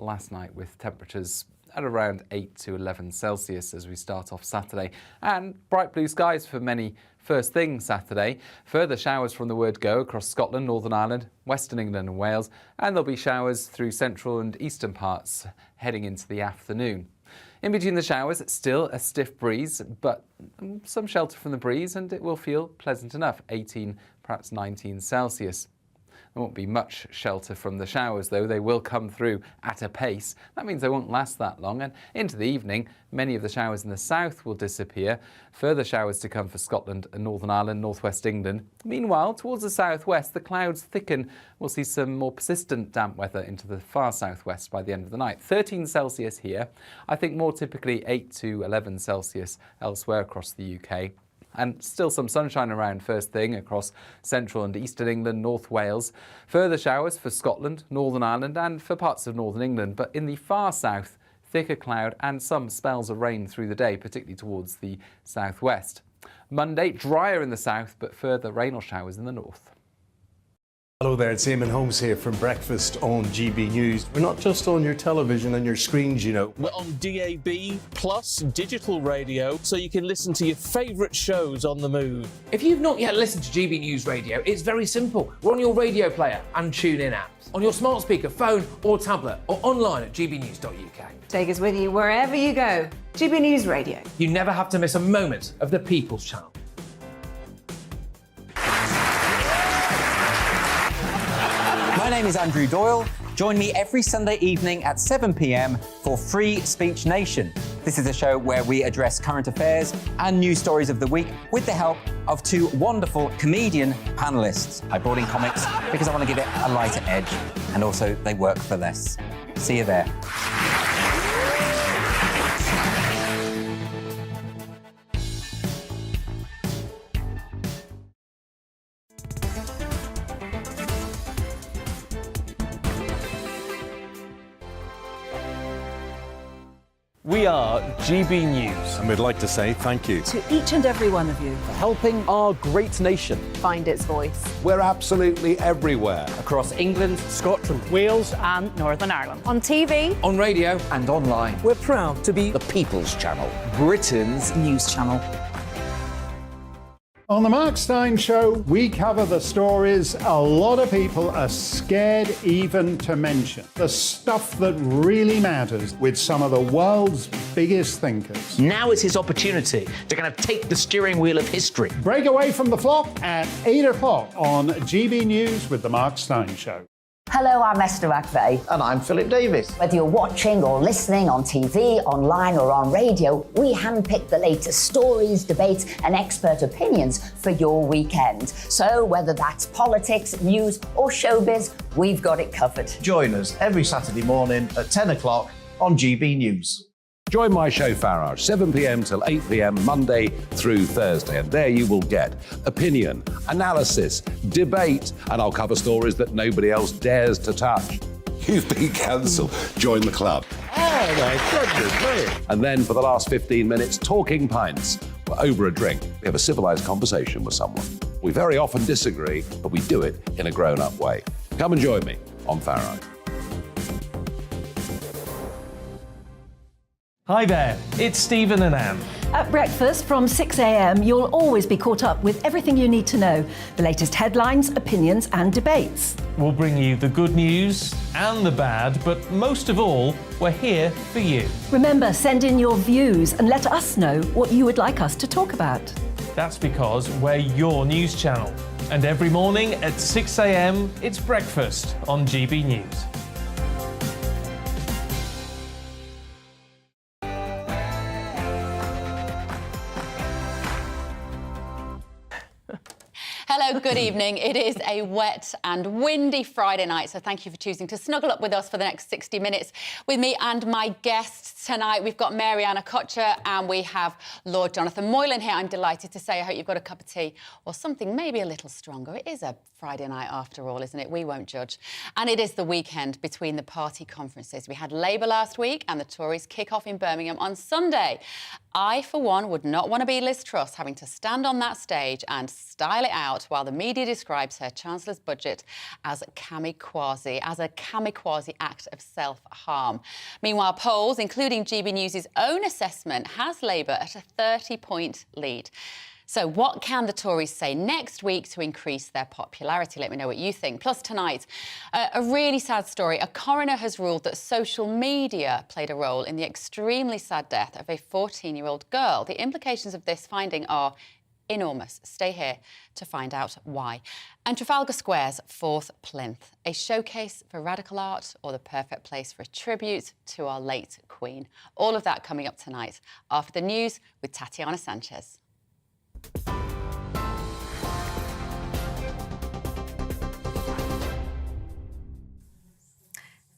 last night, with temperatures at around 8 to 11 Celsius as we start off Saturday. And bright blue skies for many first thing Saturday. Further showers from the word go across Scotland, Northern Ireland, Western England and Wales, and there'll be showers through central and eastern parts heading into the afternoon. In between the showers, still a stiff breeze, but some shelter from the breeze, and it will feel pleasant enough, 18, perhaps 19 Celsius. There won't be much shelter from the showers, though. They will come through at a pace. That means they won't last that long, and into the evening, many of the showers in the south will disappear. Further showers to come for Scotland and Northern Ireland, northwest England. Meanwhile, towards the southwest, the clouds thicken. We'll see some more persistent damp weather into the far southwest by the end of the night. 13 Celsius here. I think more typically 8 to 11 Celsius elsewhere across the UK. And still some sunshine around first thing across central and eastern England, North Wales. Further showers for Scotland, Northern Ireland and for parts of northern England. But in the far south, thicker cloud and some spells of rain through the day, particularly towards the southwest. Monday, drier in the south, but further rain or showers in the north. Hello there, it's Eamon Holmes here from Breakfast on GB News. We're not just on your television and your screens, you know. We're on DAB plus digital radio, so you can listen to your favourite shows on the move. If you've not yet listened to GB News Radio, it's very simple. We're on your radio player and TuneIn apps, on your smart speaker, phone or tablet, or online at gbnews.uk. Take us with you wherever you go. GB News Radio. You never have to miss a moment of the People's Channel. My name is Andrew Doyle. Join me every Sunday evening at 7 p.m. for Free Speech Nation. This is a show where we address current affairs and news stories of the week with the help of two wonderful comedian panellists. I brought in comics because I want to give it a lighter edge, and also they work for less. See you there. We are GB News. And we'd like to say thank you To each and every one of you. Helping our great nation. Find its voice. We're absolutely everywhere. Across England, Scotland, Wales and Northern Ireland. On TV. On radio and online. we're proud to be The People's Channel. Britain's news channel. On the Mark Steyn Show, we cover the stories a lot of people are scared even to mention. The stuff that really matters with some of the world's biggest thinkers. Now is his opportunity to kind of take the steering wheel of history. Break away from the flop at 8 o'clock on GB News with the Mark Steyn Show. Hello, I'm Esther McVeigh. And I'm Philip Davis. Whether you're watching or listening on TV, online or on radio, we handpick the latest stories, debates and expert opinions for your weekend. So whether that's politics, news or showbiz, we've got it covered. Join us every Saturday morning at 10 o'clock on GB News. Join my show Farage, 7 p.m. till 8 p.m. Monday through Thursday, and there you will get opinion, analysis, debate, and I'll cover stories that nobody else dares to touch. You've been cancelled. Join the club. Oh my goodness me! And then for the last 15 minutes, talking pints. We're over a drink. We have a civilised conversation with someone. We very often disagree, but we do it in a grown-up way. Come and join me on Farage. Hi there, it's Stephen and Anne. At breakfast from 6 a.m, you'll always be caught up with everything you need to know. The latest headlines, opinions and debates. We'll bring you the good news and the bad, but most of all, we're here for you. Remember, send in your views and let us know what you would like us to talk about. That's because we're your news channel. And every morning at 6 a.m, it's breakfast on GB News. Hello, good evening. It is a wet and windy Friday night, so thank you for choosing to snuggle up with us for the next 60 minutes with me and my guests tonight. We've got Mariana Kocher and we have Lord Jonathan Moylan here. I'm delighted to say I hope you've got a cup of tea or something maybe a little stronger. It is a Friday night after all, isn't it? We won't judge. And it is the weekend between the party conferences. We had Labour last week and the Tories kick off in Birmingham on Sunday. I, for one, would not want to be Liz Truss having to stand on that stage and style it out while the media describes her Chancellor's budget as a kamikaze act of self-harm. Meanwhile, polls, including GB News' own assessment, has Labour at a 30-point lead. So what can the Tories say next week to increase their popularity? Let me know what you think. Plus tonight, a really sad story. A coroner has ruled that social media played a role in the extremely sad death of a 14-year-old girl. The implications of this finding are enormous. Stay here to find out why. And Trafalgar Square's fourth plinth, a showcase for radical art or the perfect place for a tribute to our late Queen. All of that coming up tonight after the news with Tatiana Sanchez.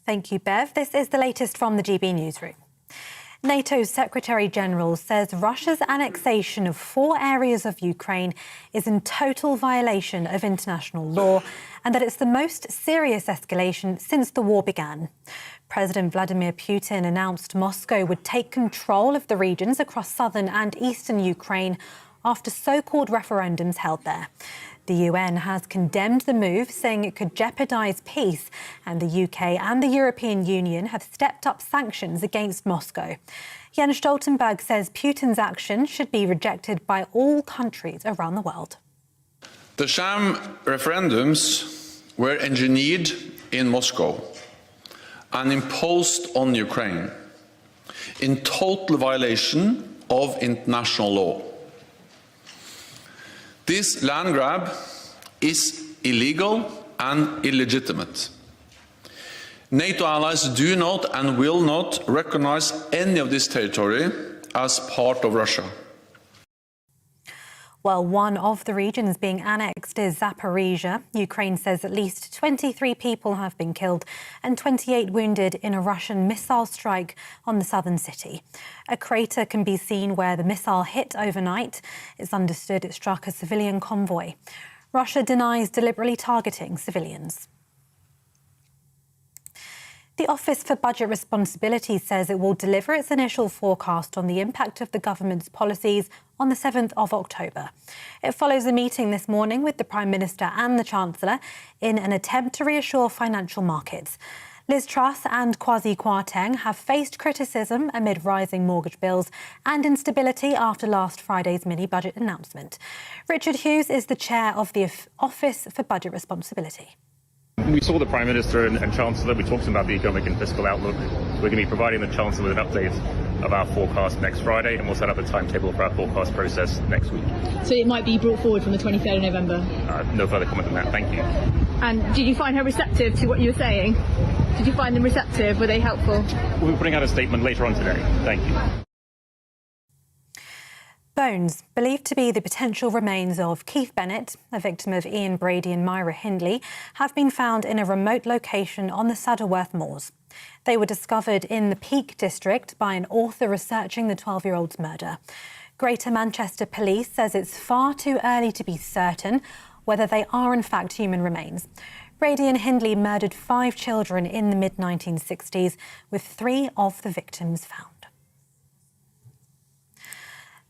Thank you, Bev. This is the latest from the GB newsroom. NATO's Secretary-General says Russia's annexation of 4 areas of Ukraine is in total violation of international law and that it's the most serious escalation since the war began. President Vladimir Putin announced Moscow would take control of the regions across southern and eastern Ukraine after so-called referendums held there. The UN has condemned the move, saying it could jeopardise peace, and the UK and the European Union have stepped up sanctions against Moscow. Jens Stoltenberg says Putin's action should be rejected by all countries around the world. The sham referendums were engineered in Moscow and imposed on Ukraine in total violation of international law. This land grab is illegal and illegitimate. NATO allies do not and will not recognize any of this territory as part of Russia. Well, one of the regions being annexed is Zaporizhia. Ukraine says at least 23 people have been killed and 28 wounded in a Russian missile strike on the southern city. A crater can be seen where the missile hit overnight. It's understood it struck a civilian convoy. Russia denies deliberately targeting civilians. The Office for Budget Responsibility says it will deliver its initial forecast on the impact of the government's policies on the 7th of October. It follows a meeting this morning with the Prime Minister and the Chancellor in an attempt to reassure financial markets. Liz Truss and Kwasi Kwarteng have faced criticism amid rising mortgage bills and instability after last Friday's mini-budget announcement. Richard Hughes is the chair of the Office for Budget Responsibility. We saw the Prime Minister and Chancellor. We talked about the economic and fiscal outlook. We're going to be providing the Chancellor with an update of our forecast next Friday, and we'll set up a timetable for our forecast process next week. So it might be brought forward from the 23rd of November? No further comment than that. Thank you. And did you find her receptive to what you were saying? Did you find them receptive? Were they helpful? We'll be putting out a statement later on today. Thank you. Bones, believed to be the potential remains of Keith Bennett, a victim of Ian Brady and Myra Hindley, have been found in a remote location on the Saddleworth Moors. They were discovered in the Peak District by an author researching the 12-year-old's murder. Greater Manchester Police says it's far too early to be certain whether they are in fact human remains. Brady and Hindley murdered 5 children in the mid-1960s, with 3 of the victims found.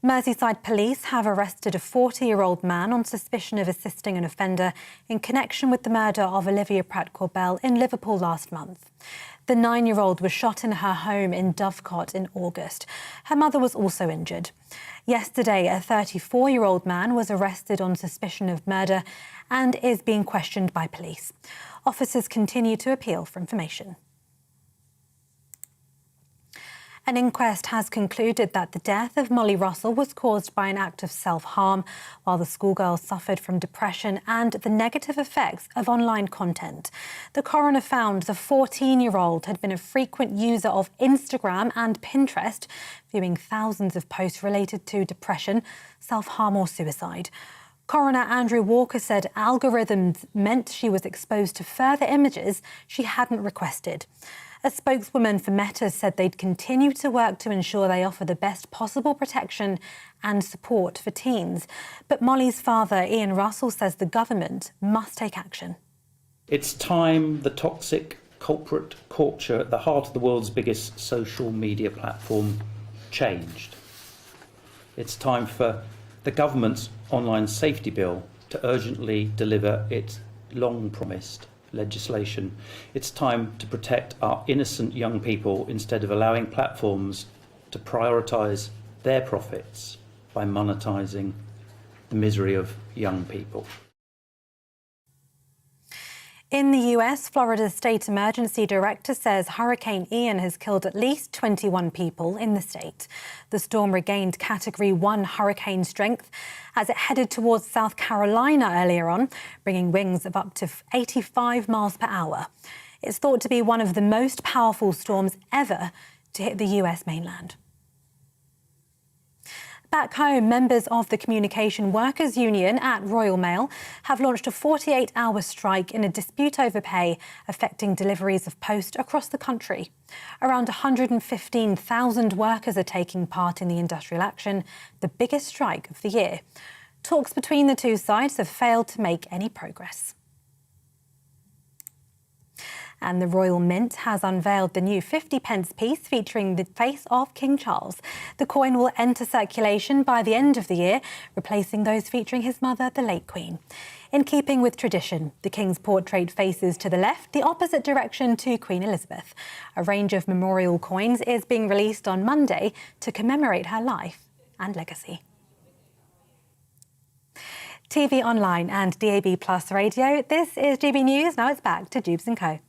Merseyside police have arrested a 40-year-old man on suspicion of assisting an offender in connection with the murder of Olivia Pratt-Corbell in Liverpool last month. The 9-year-old was shot in her home in Dovecot in August. Her mother was also injured. Yesterday, a 34-year-old man was arrested on suspicion of murder and is being questioned by police. Officers continue to appeal for information. An inquest has concluded that the death of Molly Russell was caused by an act of self-harm, while the schoolgirl suffered from depression and the negative effects of online content. The coroner found the 14-year-old had been a frequent user of Instagram and Pinterest, viewing thousands of posts related to depression, self-harm or suicide. Coroner Andrew Walker said algorithms meant she was exposed to further images she hadn't requested. A spokeswoman for Meta said they'd continue to work to ensure they offer the best possible protection and support for teens. But Molly's father, Ian Russell, says the government must take action. It's time the toxic corporate culture at the heart of the world's biggest social media platform changed. It's time for the government's online safety bill to urgently deliver its long-promised legislation. It's time to protect our innocent young people instead of allowing platforms to prioritise their profits by monetising the misery of young people. In the US, Florida's state emergency director says Hurricane Ian has killed at least 21 people in the state. The storm regained Category 1 hurricane strength as it headed towards South Carolina earlier on, bringing winds of up to 85 miles per hour. It's thought to be one of the most powerful storms ever to hit the US mainland. Back home, members of the Communication Workers Union at Royal Mail have launched a 48-hour strike in a dispute over pay affecting deliveries of post across the country. Around 115,000 workers are taking part in the industrial action, the biggest strike of the year. Talks between the two sides have failed to make any progress. And the Royal Mint has unveiled the new 50p piece featuring the face of King Charles. The coin will enter circulation by the end of the year, replacing those featuring his mother, the late Queen. In keeping with tradition, the King's portrait faces to the left, the opposite direction to Queen Elizabeth. A range of memorial coins is being released on Monday to commemorate her life and legacy. TV online and DAB+ radio, this is GB News. Now it's back to Dewbs & Co.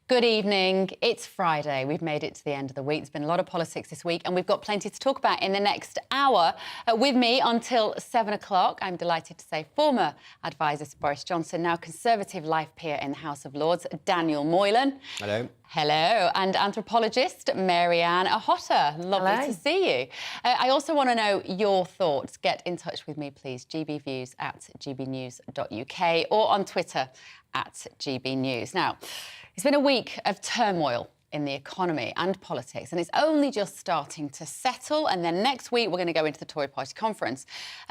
Good evening. It's Friday. We've made it to the end of the week. There's been a lot of politics this week and we've got plenty to talk about in the next hour. With me until 7 o'clock, I'm delighted to say former advisor to Boris Johnson, now Conservative life peer in the House of Lords, Daniel Moylan. Hello. Hello. And anthropologist Mary-Anne Ahotta. Lovely to see you. I also want to know your thoughts. Get in touch with me, please. GBViews at gbnews.uk or on Twitter at GBNews. Now, it's been a week of turmoil in the economy and politics, and it's only just starting to settle. And then next week, we're going to go into the Tory party conference.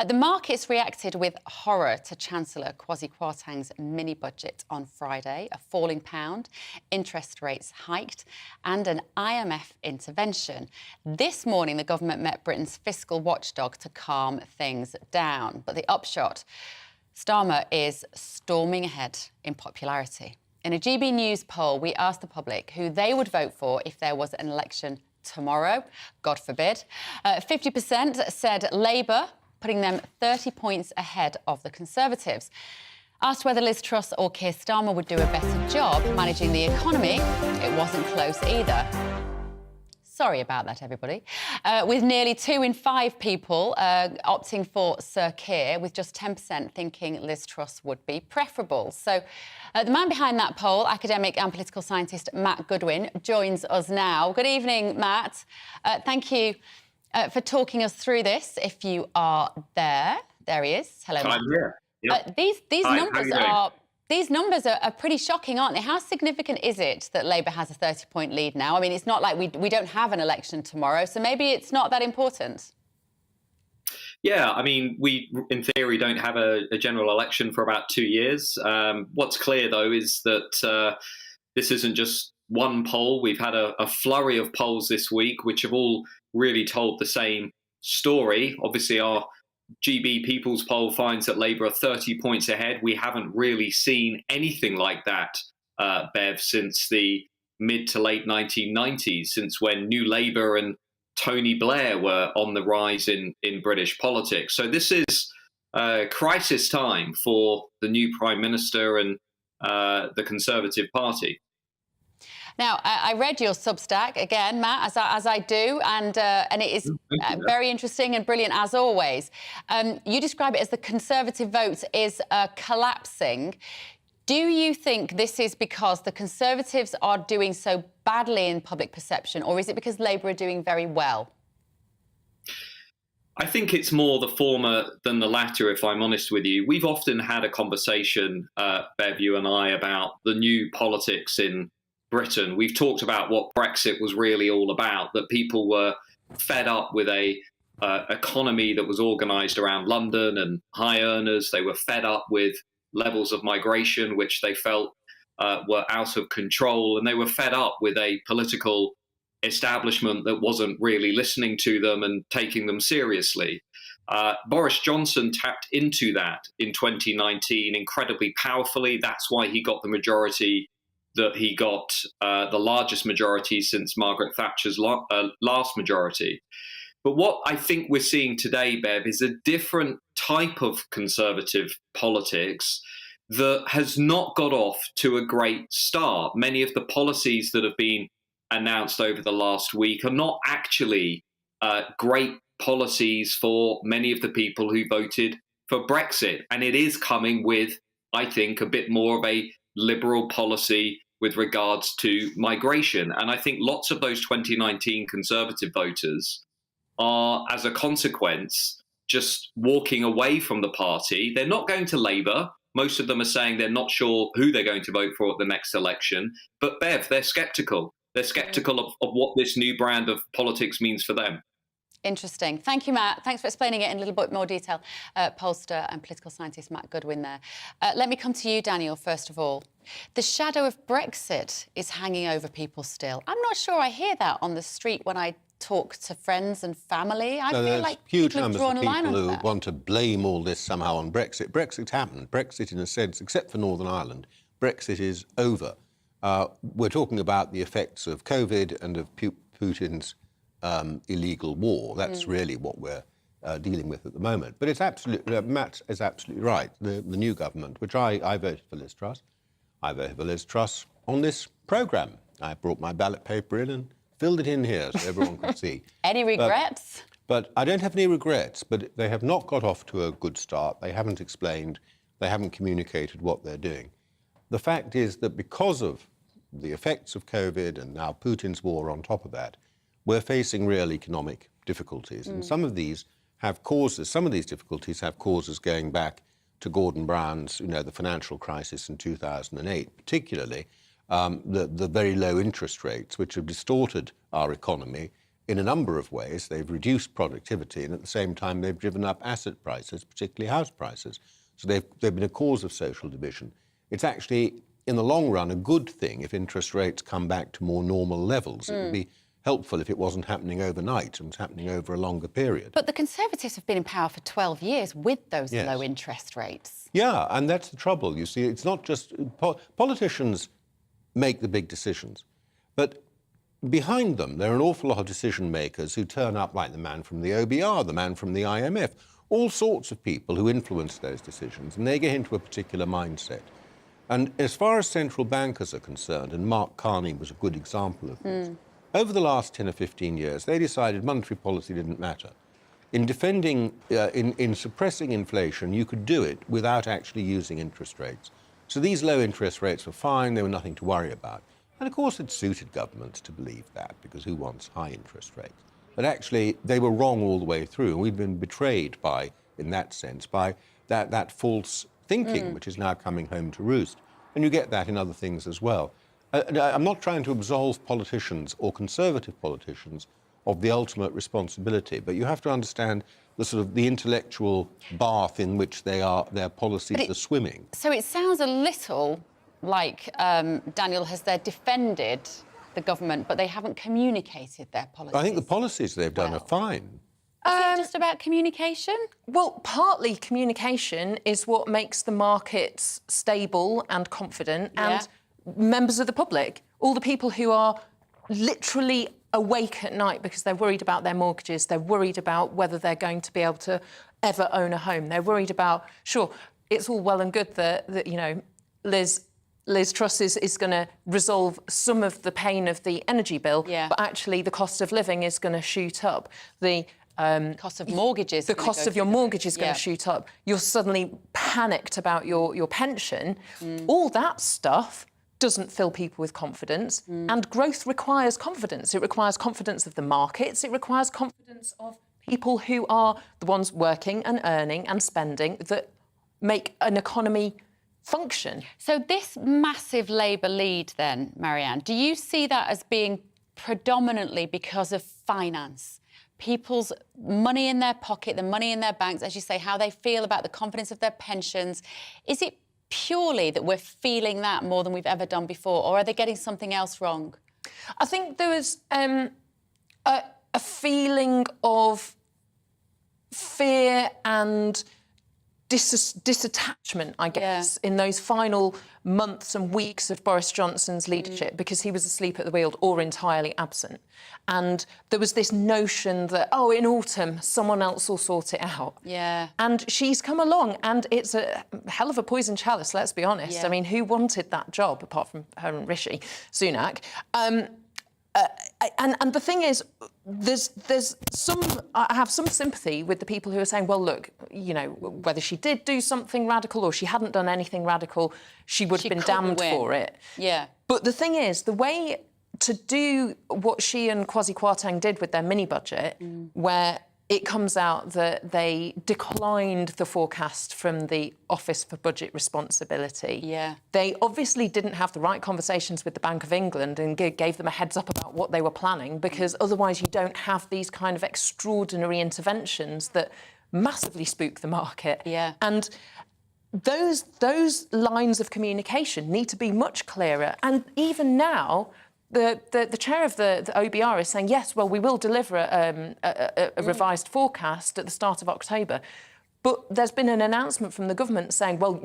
The markets reacted with horror to Chancellor Kwasi Kwarteng's mini-budget on Friday, a falling pound, interest rates hiked, and an IMF intervention. This morning, the government met Britain's fiscal watchdog to calm things down. But the upshot, Starmer is storming ahead in popularity. In a GB News poll, we asked the public who they would vote for if there was an election tomorrow, God forbid. 50% said Labour, putting them 30 points ahead of the Conservatives. Asked whether Liz Truss or Keir Starmer would do a better job managing the economy, it wasn't close either. Sorry about that, everybody. With nearly 2 in 5 people opting for Sir Keir, with just 10% thinking Liz Truss would be preferable. So the man behind that poll, academic and political scientist Matt Goodwin, joins us now. Good evening, Matt. Thank you for talking us through this. If you are there, there he is. Hello, Matt. I'm here. Yep. These numbers are pretty shocking, aren't they? How significant is it that Labour has a 30-point lead now? I mean, it's not like we don't have an election tomorrow, so maybe it's not that important. Yeah, I mean, we, in theory, don't have a general election for about 2 years. What's clear, though, is that this isn't just one poll. We've had a flurry of polls this week, which have all really told the same story. Obviously, our GB People's Poll finds that Labour are 30 points ahead. We haven't really seen anything like that, Bev, since the mid to late 1990s, since when New Labour and Tony Blair were on the rise in British politics. So this is crisis time for the new Prime Minister and the Conservative Party. Now, I read your Substack again, Matt, as I do, and it is very interesting and brilliant as always. You describe it as the Conservative vote is collapsing. Do you think this is because the Conservatives are doing so badly in public perception, or is it because Labour are doing very well? I think it's more the former than the latter, if I'm honest with you. We've often had a conversation, Bev, you and I, about the new politics in Britain. We've talked about what Brexit was really all about, that people were fed up with a economy that was organised around London and high earners. They were fed up with levels of migration which they felt were out of control, and they were fed up with a political establishment that wasn't really listening to them and taking them seriously. Boris Johnson tapped into that in 2019 incredibly powerfully. That's why he got the majority that he got, the largest majority since Margaret Thatcher's last majority. But what I think we're seeing today, Bev, is a different type of conservative politics that has not got off to a great start. Many of the policies that have been announced over the last week are not actually great policies for many of the people who voted for Brexit. And it is coming with, I think, a bit more of a liberal policy with regards to migration. And I think lots of those 2019 Conservative voters are, as a consequence, just walking away from the party. They're not going to Labour. Most of them are saying they're not sure who they're going to vote for at the next election. But Bev, they're sceptical. They're sceptical of what this new brand of politics means for them. Interesting. Thank you, Matt. Thanks for explaining it in a little bit more detail. Pollster and political scientist Matt Goodwin there. Let me come to you, Daniel, first of all. The shadow of Brexit is hanging over people still. I'm not sure I hear that on the street when I talk to friends and family. I feel like huge people have numbers drawn of a line people under who that. want to blame all this somehow on Brexit. Brexit happened. Brexit, in a sense, except for Northern Ireland, Brexit is over. We're talking about the effects of COVID and of Putin's illegal war. That's really what we're dealing with at the moment. But it's absolutely, Matt is absolutely right. The new government, which I voted for Liz Truss, I voted for Liz Truss on this programme. I brought my ballot paper in and filled it in here so everyone could see. Any regrets? But I don't have any regrets, but they have not got off to a good start. They haven't explained, they haven't communicated what they're doing. The fact is that because of the effects of COVID and now Putin's war on top of that, we're facing real economic difficulties. And some of these have causes, some of these difficulties have causes going back to Gordon Brown's, the financial crisis in 2008, particularly the very low interest rates, which have distorted our economy in a number of ways. They've reduced productivity, and at the same time, they've driven up asset prices, particularly house prices. So they've been a cause of social division. It's actually, in the long run, a good thing if interest rates come back to more normal levels. It would be helpful if it wasn't happening overnight and was happening over a longer period. But the Conservatives have been in power for 12 years with those low interest rates. Yeah, and that's the trouble. You see, it's not just... Politicians make the big decisions, but behind them, there are an awful lot of decision makers who turn up like the man from the OBR, the man from the IMF, all sorts of people who influence those decisions, and they get into a particular mindset. And as far as central bankers are concerned, and Mark Carney was a good example of this, over the last 10 or 15 years, they decided monetary policy didn't matter. In defending, in suppressing inflation, you could do it without actually using interest rates. So these low interest rates were fine, they were nothing to worry about. And of course it suited governments to believe that, because who wants high interest rates? But actually, they were wrong all the way through, and we've been betrayed by, in that sense, by that false thinking, which is now coming home to roost. And you get that in other things as well. I'm not trying to absolve politicians or Conservative politicians of the ultimate responsibility, but you have to understand the sort of the intellectual bath in which their policies are swimming. So it sounds a little like Daniel has defended the government, but they haven't communicated their policies. I think the policies they've done are fine. Is it just about communication? Well, partly communication is what makes the markets stable and confident, and members of the public, all the people who are literally awake at night because they're worried about their mortgages, they're worried about whether they're going to be able to ever own a home, they're worried about, sure, it's all well and good that Liz Truss is going to resolve some of the pain of the energy bill, but actually the cost of living is going to shoot up. The cost of mortgages. The cost of your mortgage is going to shoot up. You're suddenly panicked about your pension. All that stuff doesn't fill people with confidence. And growth requires confidence. It requires confidence of the markets. It requires confidence of people who are the ones working and earning and spending that make an economy function. So this massive Labour lead then, Marianne, do you see that as being predominantly because of finance? people's money in their pocket, the money in their banks, as you say, how they feel about the confidence of their pensions. Is it purely that we're feeling that more than we've ever done before, or are they getting something else wrong? I think there was a feeling of fear and disattachment, I guess, in those final months and weeks of Boris Johnson's leadership, because he was asleep at the wheel or entirely absent. And there was this notion that, oh, in autumn, someone else will sort it out. Yeah. And she's come along, and it's a hell of a poison chalice, let's be honest. Yeah. I mean, who wanted that job, apart from her and Rishi Sunak? And the thing is, I have some sympathy with the people who are saying, well, look, you know, whether she did do something radical or she hadn't done anything radical, she would have been damned for it. Yeah. But the thing is, the way to do what she and Kwasi Kwarteng did with their mini budget, where it comes out that they declined the forecast from the Office for Budget Responsibility. Yeah. They obviously didn't have the right conversations with the Bank of England and gave them a heads up about what they were planning, because otherwise you don't have these kind of extraordinary interventions that massively spook the market. Yeah. And those lines of communication need to be much clearer. And even now, the chair of the OBR is saying, yes, well, we will deliver a revised forecast at the start of October. But there's been an announcement from the government saying, well,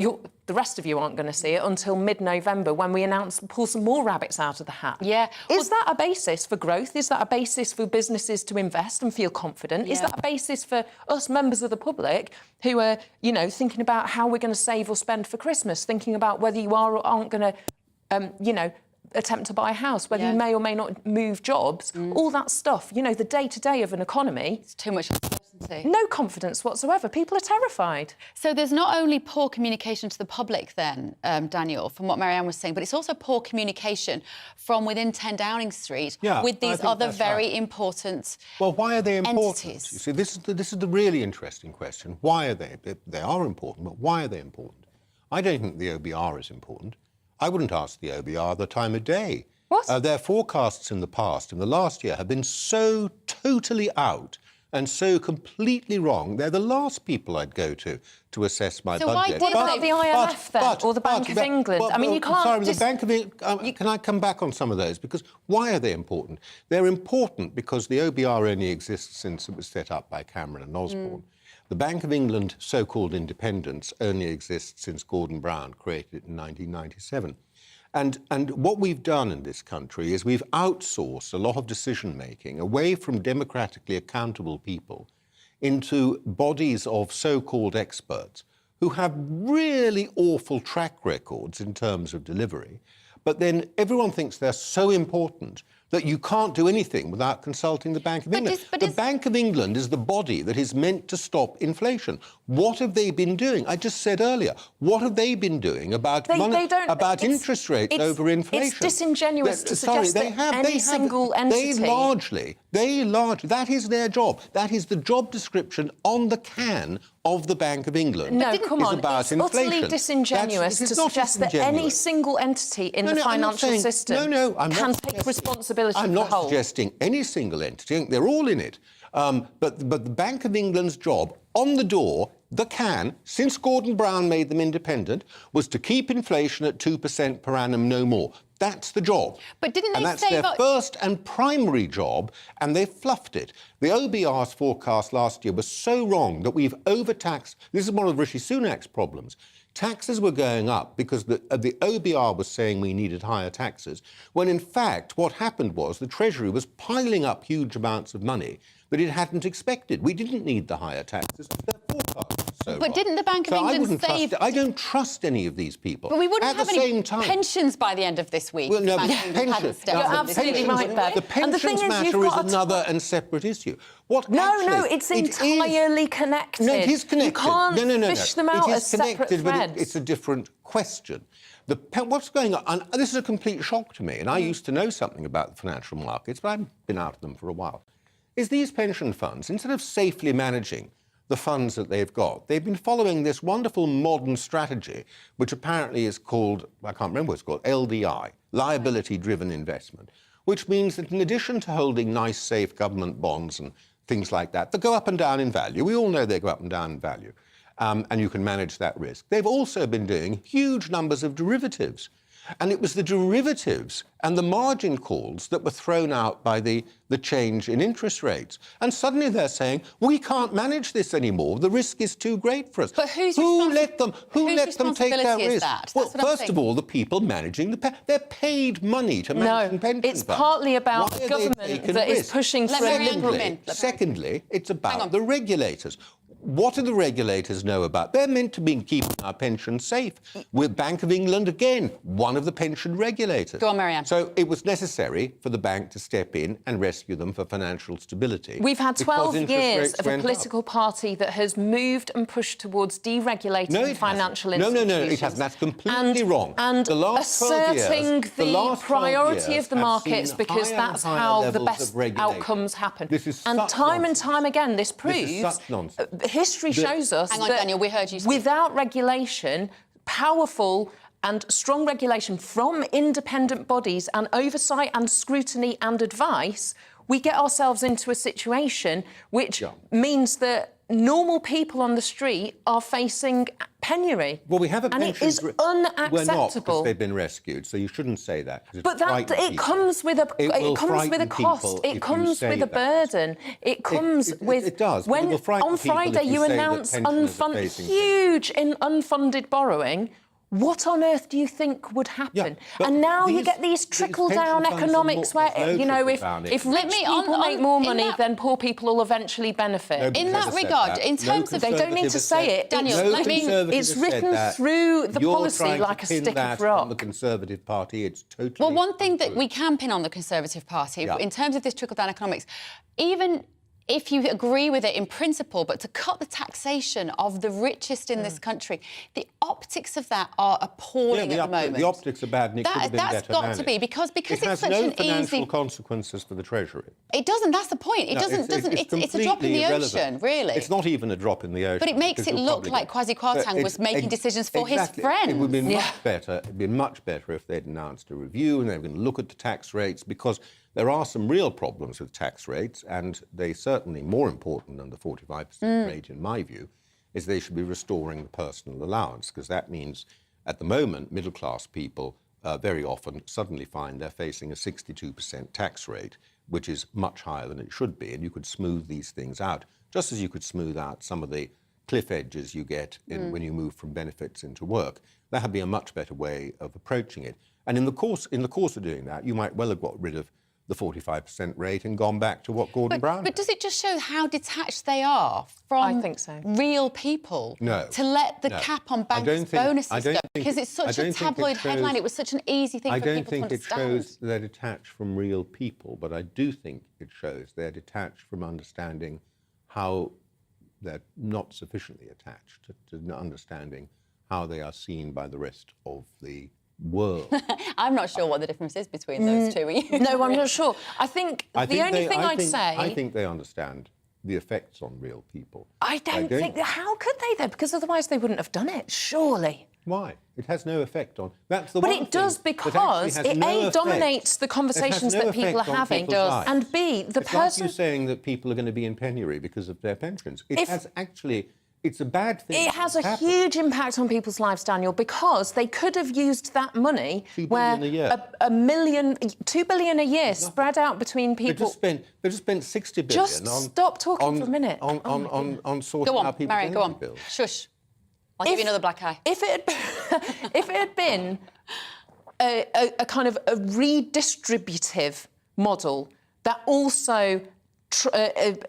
the rest of you aren't going to see it until mid-November, when we pull some more rabbits out of the hat. Yeah. Is that a basis for growth? Is that a basis for businesses to invest and feel confident? Yeah. Is that a basis for us, members of the public, who are, you know, thinking about how we're going to save or spend for Christmas, thinking about whether you are or aren't going to, you know, attempt to buy a house, whether you may or may not move jobs, all that stuff, you know, the day-to-day of an economy. It's too much uncertainty. No confidence whatsoever. People are terrified. So there's not only poor communication to the public then, Daniel, from what Marianne was saying, but it's also poor communication from within 10 Downing Street with these other very important Well, why are they important? entities. You see, this is the really interesting question. Why are they? They are important, but why are they important? I don't think the OBR is important. I wouldn't ask the OBR the time of day. What? Their forecasts in the past, in the last year, have been so totally out and so completely wrong. They're the last people I'd go to assess my budget. What about the IMF then, or the Bank of England? I mean, you can't... Sorry, the Bank of England... Can I come back on some of those? Because why are they important? They're important because the OBR only exists since it was set up by Cameron and Osborne. The Bank of England so-called independence only exists since Gordon Brown created it in 1997. And what we've done in this country is we've outsourced a lot of decision-making away from democratically accountable people into bodies of so-called experts who have really awful track records in terms of delivery, but then everyone thinks they're so important that you can't do anything without consulting the Bank of England. The Bank of England is the body that is meant to stop inflation. What have they been doing? I just said earlier, what have they been doing about interest rates over inflation? It's disingenuous to suggest that any single entity... They largely, that is their job. That is the job description on the can of the Bank of England. No, come on, about it's inflation. utterly disingenuous to suggest that any single entity in the financial system can take responsibility for the whole. I'm not suggesting any single entity. I think they're all in it. But the Bank of England's job, on the door, the can, since Gordon Brown made them independent, was to keep inflation at 2% per annum, no more. That's the job. But didn't they and that's say their first and primary job, and they fluffed it. The OBR's forecast last year was so wrong that we've overtaxed. This is one of Rishi Sunak's problems. Taxes were going up because the OBR was saying we needed higher taxes, when in fact what happened was the Treasury was piling up huge amounts of money that it hadn't expected. We didn't need the higher taxes because their forecast was so wrong. Didn't the Bank of England say... I don't trust any of these people. But we wouldn't have any time. pensions by the end of this week. Well, no, pensions. You're absolutely right, Bev. The pensions matter is another and separate issue. It's entirely connected. No, it is connected. You can't fish them out as separate threads. But it's a different question. What's going on, and this is a complete shock to me, and I used to know something about the financial markets, but I've been out of them for a while, is these pension funds, instead of safely managing the funds that they've got, they've been following this wonderful modern strategy, which apparently is called, I can't remember what it's called, LDI, liability-driven investment, which means that in addition to holding nice, safe government bonds and things like that go up and down in value. We all know they go up and down in value. And you can manage that risk. They've also been doing huge numbers of derivatives. And it was the derivatives and the margin calls that were thrown out by the change in interest rates. And suddenly they're saying, we can't manage this anymore. The risk is too great for us. But who let them take that risk? That? Well, first of all, the people managing they're paid money to manage pension funds. It's partly about the government that is pushing for a liberal... Secondly, it's about the regulators. What do the regulators know about? They're meant to be keeping our pensions safe. We're Bank of England, again, one of the pension regulators. Go on, Marianne. So it was necessary for the bank to step in and rescue them for financial stability. We've had 12 years of a political party that has moved and pushed towards deregulating financial institutions. No, it hasn't. That's completely wrong. And the last 12 asserting years, the priority of the markets because higher that's and higher how the levels best of regulation. outcomes happen. This is and such time nonsense. and time again, this proves... This is such nonsense. History shows us Hang on, that Daniel, we heard you speak. Without regulation, powerful and strong regulation from independent bodies and oversight and scrutiny and advice, we get ourselves into a situation which means that normal people on the street are facing penury. Well, we have a and it is unacceptable. We're not, because they've been rescued, so you shouldn't say that. But it comes with a cost. It comes with a burden. It comes with... It does. When on Friday you announce huge unfunded borrowing, what on earth do you think would happen? And now you get these trickle-down economics where, you know, if rich people make more money, then poor people will eventually benefit. In that regard, in terms of... They don't need to say it. Daniel, it's written through the policy like a stick of rock. On the Conservative Party, it's totally... Well, one thing that we can pin on the Conservative Party, in terms of this trickle-down economics, even if you agree with it in principle, but to cut the taxation of the richest in this country, the optics of that are appalling at the moment. The optics are bad, and it could have been better That's got to be, because it's such an easy... It has no financial consequences for the Treasury. It doesn't, that's the point. It doesn't, it's a drop in the ocean, really. It's not even a drop in the ocean. But it makes it look like Kwasi Kwarteng was making decisions for his friends. It would be much better. It'd be much better if they'd announced a review and they were going to look at the tax rates, because there are some real problems with tax rates, and they certainly more important than the 45% rate, in my view, is they should be restoring the personal allowance, because that means, at the moment, middle-class people very often suddenly find they're facing a 62% tax rate, which is much higher than it should be, and you could smooth these things out, just as you could smooth out some of the cliff edges you get when you move from benefits into work. That would be a much better way of approaching it. And in the course of doing that, you might well have got rid of the 45% rate and gone back to what Gordon Brown But does it just show how detached they are from real people? No. To let the cap on bankers' bonuses go? Because it's such a tabloid headline. It was such an easy thing for people to understand. I don't think it shows they're detached from real people, but I do think it shows they're detached from understanding how they're not sufficiently attached to understanding how they are seen by the rest of the world. I'm not sure what the difference is between those two. No, I'm not sure. I think the only thing I'd say... I think they understand the effects on real people. I don't think... How could they, though? Because otherwise they wouldn't have done it, surely. Why? It has no effect on... That's the but one it does, because it no dominates the conversations that people are having, and B, the person... It's like you saying that people are going to be in penury because of their pensions. It has actually... It's a bad thing. It has a huge impact on people's lives, Daniel, because they could have used that money where $2 billion a year spread out between people. They just spent $60 billion. Just stop talking for a minute. On sorting out people's energy bills. Shush. I'll give you another black eye. If it had been a kind of a redistributive model that also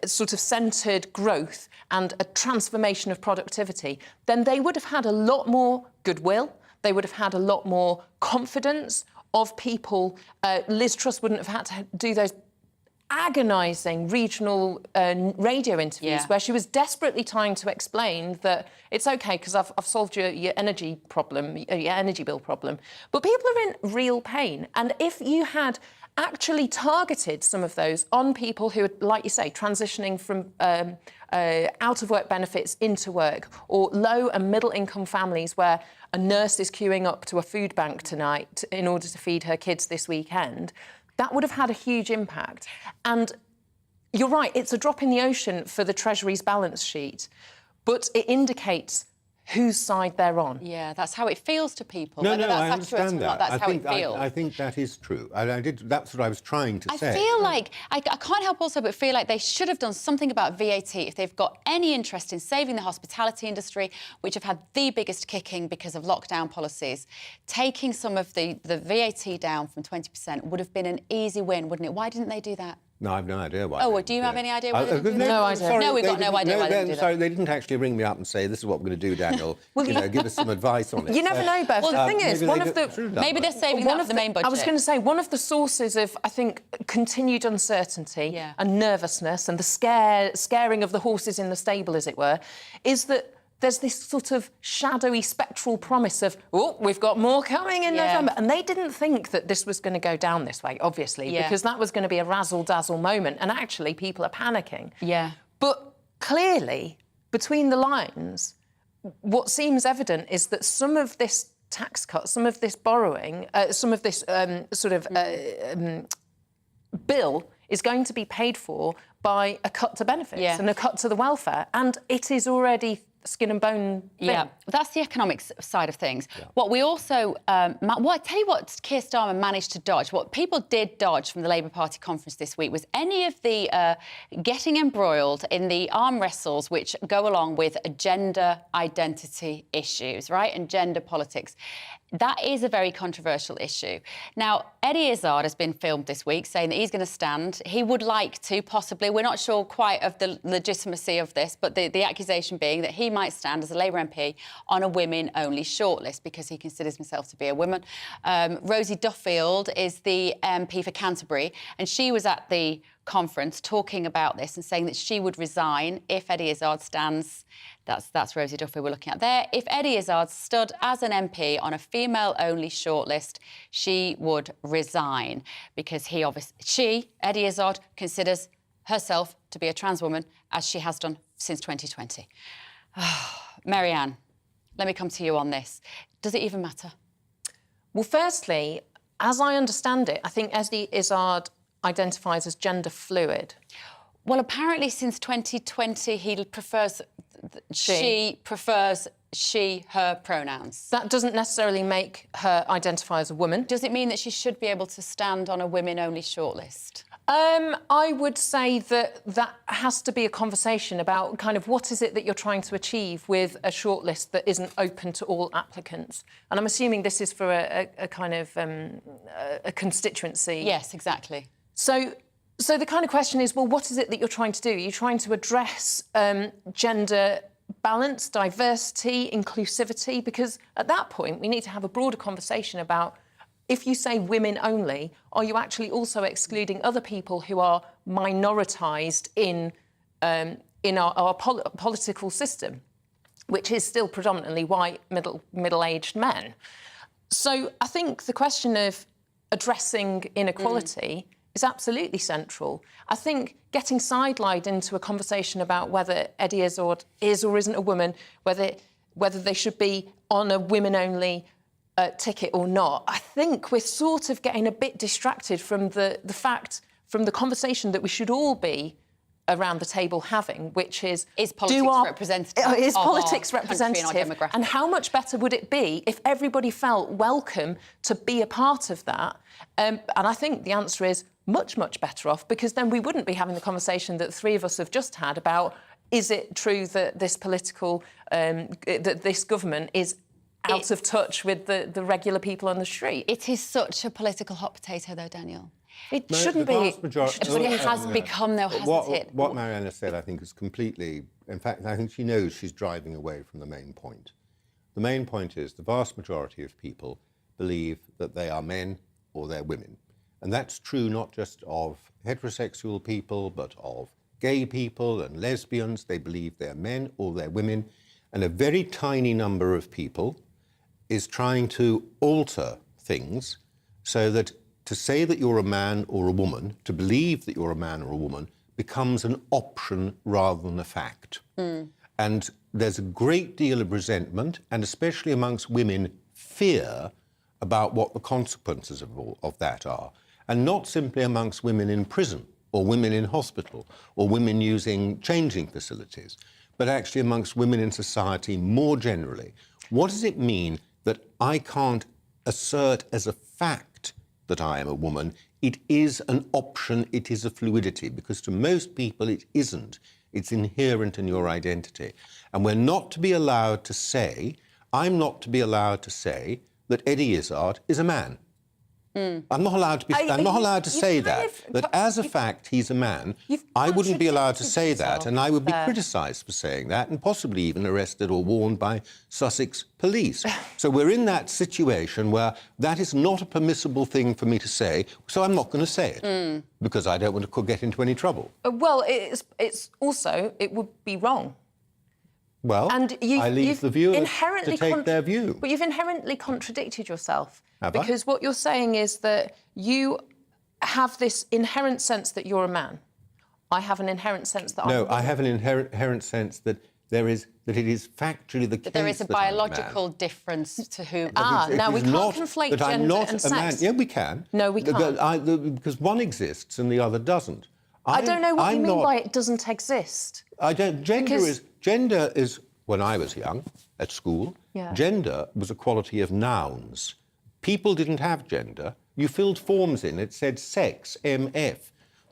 sort of centred growth and a transformation of productivity, then they would have had a lot more goodwill, they would have had a lot more confidence of people. Liz Truss wouldn't have had to do those agonising regional radio interviews where she was desperately trying to explain that it's OK because I've solved your energy problem, your energy bill problem. But people are in real pain. And if you had actually targeted some of those on people who are, like you say, transitioning from out-of-work benefits into work, or low and middle-income families where a nurse is queuing up to a food bank tonight in order to feed her kids this weekend, that would have had a huge impact. And you're right, it's a drop in the ocean for the Treasury's balance sheet, but it indicates whose side they're on. Yeah, that's how it feels to people. No, Whether no, I that's accurate or understand not, that. that's how it feels. I think that is true. That's what I was trying to say. I feel like, I can't help also but feel like they should have done something about VAT if they've got any interest in saving the hospitality industry, which have had the biggest kicking because of lockdown policies. Taking some of the VAT down from 20% would have been an easy win, wouldn't it? Why didn't they do that? No, I have no idea why. Oh, well, do you have any idea why they didn't do that? No idea. Sorry, No, we've got no idea why they didn't do that. Sorry, they didn't actually ring me up and say, this is what we're going to do, Daniel. Give us some advice on it. You never know, Beth. The thing is, maybe they're saving that for the main budget. I was going to say, one of the sources of, I think, continued uncertainty and nervousness and the scaring of the horses in the stable, as it were, is that there's this sort of shadowy, spectral promise of, oh, we've got more coming in November. And they didn't think that this was going to go down this way, obviously, because that was going to be a razzle-dazzle moment. And actually, people are panicking. Yeah. But clearly, between the lines, what seems evident is that some of this tax cut, some of this borrowing, some of this bill is going to be paid for by a cut to benefits and a cut to the welfare. And it is already skin and bone thing. Yeah, that's the economics side of things. Yeah. What we also, I tell you what Keir Starmer managed to dodge, what people did dodge from the Labour Party conference this week was any of the getting embroiled in the arm wrestles which go along with gender identity issues, right, and gender politics. That is a very controversial issue. Now, Eddie Izzard has been filmed this week saying that he's going to stand. He would like to, possibly, we're not sure quite of the legitimacy of this, but the accusation being that he might stand as a Labour MP on a women-only shortlist because he considers himself to be a woman. Rosie Duffield is the MP for Canterbury, and she was at the conference talking about this and saying that she would resign if Eddie Izzard stands. That's Rosie Duffield we're looking at there. If Eddie Izzard stood as an MP on a female-only shortlist, she would resign because Eddie Izzard, considers herself to be a trans woman, as she has done since 2020. Marianne, let me come to you on this. Does it even matter? Well, firstly, as I understand it, I think Eddie Izzard identifies as gender fluid. Well, apparently since 2020, he prefers she, her pronouns. That doesn't necessarily make her identify as a woman. Does it mean that she should be able to stand on a women-only shortlist? I would say that has to be a conversation about kind of what is it that you're trying to achieve with a shortlist that isn't open to all applicants. And I'm assuming this is for a kind of a constituency. Yes, exactly. So the kind of question is, well, what is it that you're trying to do? You're trying to address gender balance, diversity, inclusivity, because at that point we need to have a broader conversation about, if you say women only, are you actually also excluding other people who are minoritised in our political system, which is still predominantly white, middle-aged men? So I think the question of addressing inequality is absolutely central. I think getting sidelined into a conversation about whether Eddie Izzard is or isn't a woman, whether they should be on a women-only ticket or not, I think we're sort of getting a bit distracted from the conversation that we should all be around the table having, which is politics representative? Is politics representative? And how much better would it be if everybody felt welcome to be a part of that? And I think the answer is much, much better off, because then we wouldn't be having the conversation that three of us have just had about, is it true that this that this government is out of touch with the regular people on the street? It is such a political hot potato, though, Daniel. It shouldn't be. But it has become, though, hasn't it? What Marianne said, I think, is completely... In fact, I think she knows she's driving away from the main point. The main point is the vast majority of people believe that they are men or they're women. And that's true not just of heterosexual people, but of gay people and lesbians. They believe they're men or they're women. And a very tiny number of people is trying to alter things so that to say that you're a man or a woman, to believe that you're a man or a woman, becomes an option rather than a fact. And there's a great deal of resentment, and especially amongst women, fear about what the consequences of that are. And not simply amongst women in prison or women in hospital, or women using changing facilities, but actually amongst women in society more generally. What does it mean that I can't assert as a fact that I am a woman? It is an option, it is a fluidity, because to most people it isn't. It's inherent in your identity. And we're not to be allowed to say, I'm not to be allowed to say that Eddie Izzard is a man. I'm not allowed to be. I'm not allowed to say that. That as a fact, he's a man. I wouldn't be allowed to say that, and I would be criticised for saying that, and possibly even arrested or warned by Sussex police. So we're in that situation where that is not a permissible thing for me to say. So I'm not going to say it because I don't want to get into any trouble. Well, it's also it would be wrong. Well, and I leave the viewers to take their view. But you've inherently contradicted yourself. Have I? Because what you're saying is that you have this inherent sense that you're a man. I have an inherent sense that I'm a woman. No, I have an inherent sense that it is factually the case There is a that I'm biological difference to who... Now we can't conflate gender and sex. Yeah, we can. No, we can't. Because one exists and the other doesn't. I don't know what you mean by it doesn't exist. Gender is, when I was young, at school, gender was a quality of nouns. People didn't have gender. You filled forms in, it said sex, MF.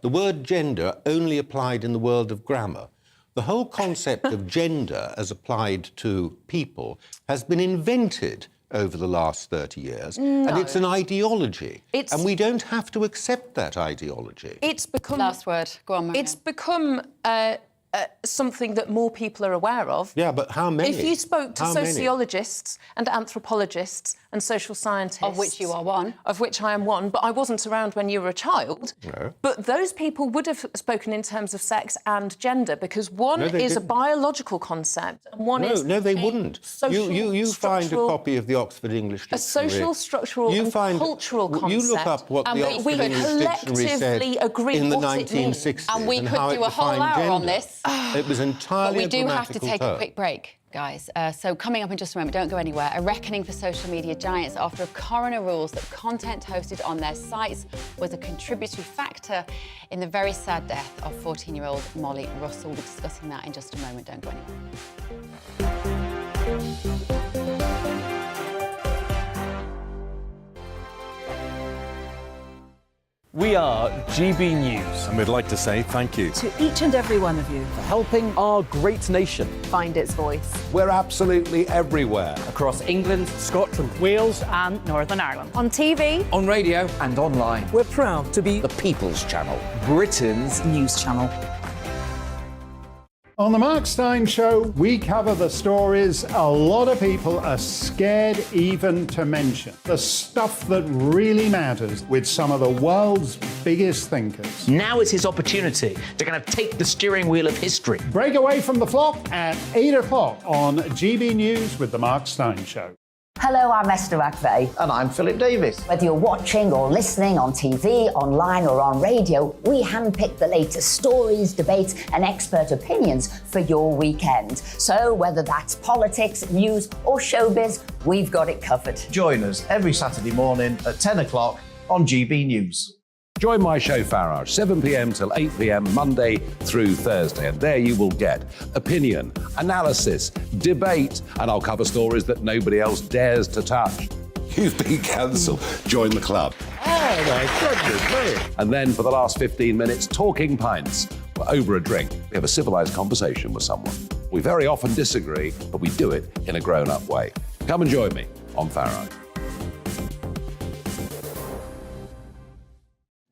The word gender only applied in the world of grammar. The whole concept of gender as applied to people has been invented over the last 30 years, and it's an ideology. And we don't have to accept that ideology. It's become... Last word. Go on, Maria. It's become something that more people are aware of. Yeah, but how many? If you spoke to sociologists and anthropologists and social scientists... Of which you are one. Of which I am one, but I wasn't around when you were a child. No. But those people would have spoken in terms of sex and gender, because one is a biological concept and one is... No, they wouldn't. You find a copy of the Oxford English Dictionary. A social, structural and cultural concept. You look up what the Oxford English Dictionary said in the 1960s and we could do a whole hour on this. It was entirely But we do have to take term. a quick break, guys. So coming up in just a moment, don't go anywhere, a reckoning for social media giants after a coroner rules that content hosted on their sites was a contributory factor in the very sad death of 14-year-old Molly Russell. We'll be discussing that in just a moment. Don't go anywhere. We are GB News. And we'd like to say thank you To each and every one of you. For helping our great nation find its voice. We're absolutely everywhere. across England, Scotland, Wales and Northern Ireland. On TV. On radio. and online. We're proud to be The People's Channel, Britain's news channel. On the Mark Steyn Show, we cover the stories a lot of people are scared even to mention. The stuff that really matters with some of the world's biggest thinkers. Now is his opportunity to kind of take the steering wheel of history. Break away from the flop at 8 o'clock on GB News with the Mark Steyn Show. Hello, I'm Esther McVeigh. And I'm Philip Davis. Whether you're watching or listening on TV, online or on radio, we handpick the latest stories, debates and expert opinions for your weekend. So whether that's politics, news or showbiz, we've got it covered. Join us every Saturday morning at 10 o'clock on GB News. Join my show Farage, 7 p.m. till 8 p.m. Monday through Thursday, and there you will get opinion, analysis, debate, and I'll cover stories that nobody else dares to touch. You've been cancelled. Join the club. Oh my goodness me! And then for the last 15 minutes, talking pints. We're over a drink. We have a civilised conversation with someone. We very often disagree, but we do it in a grown-up way. Come and join me on Farage.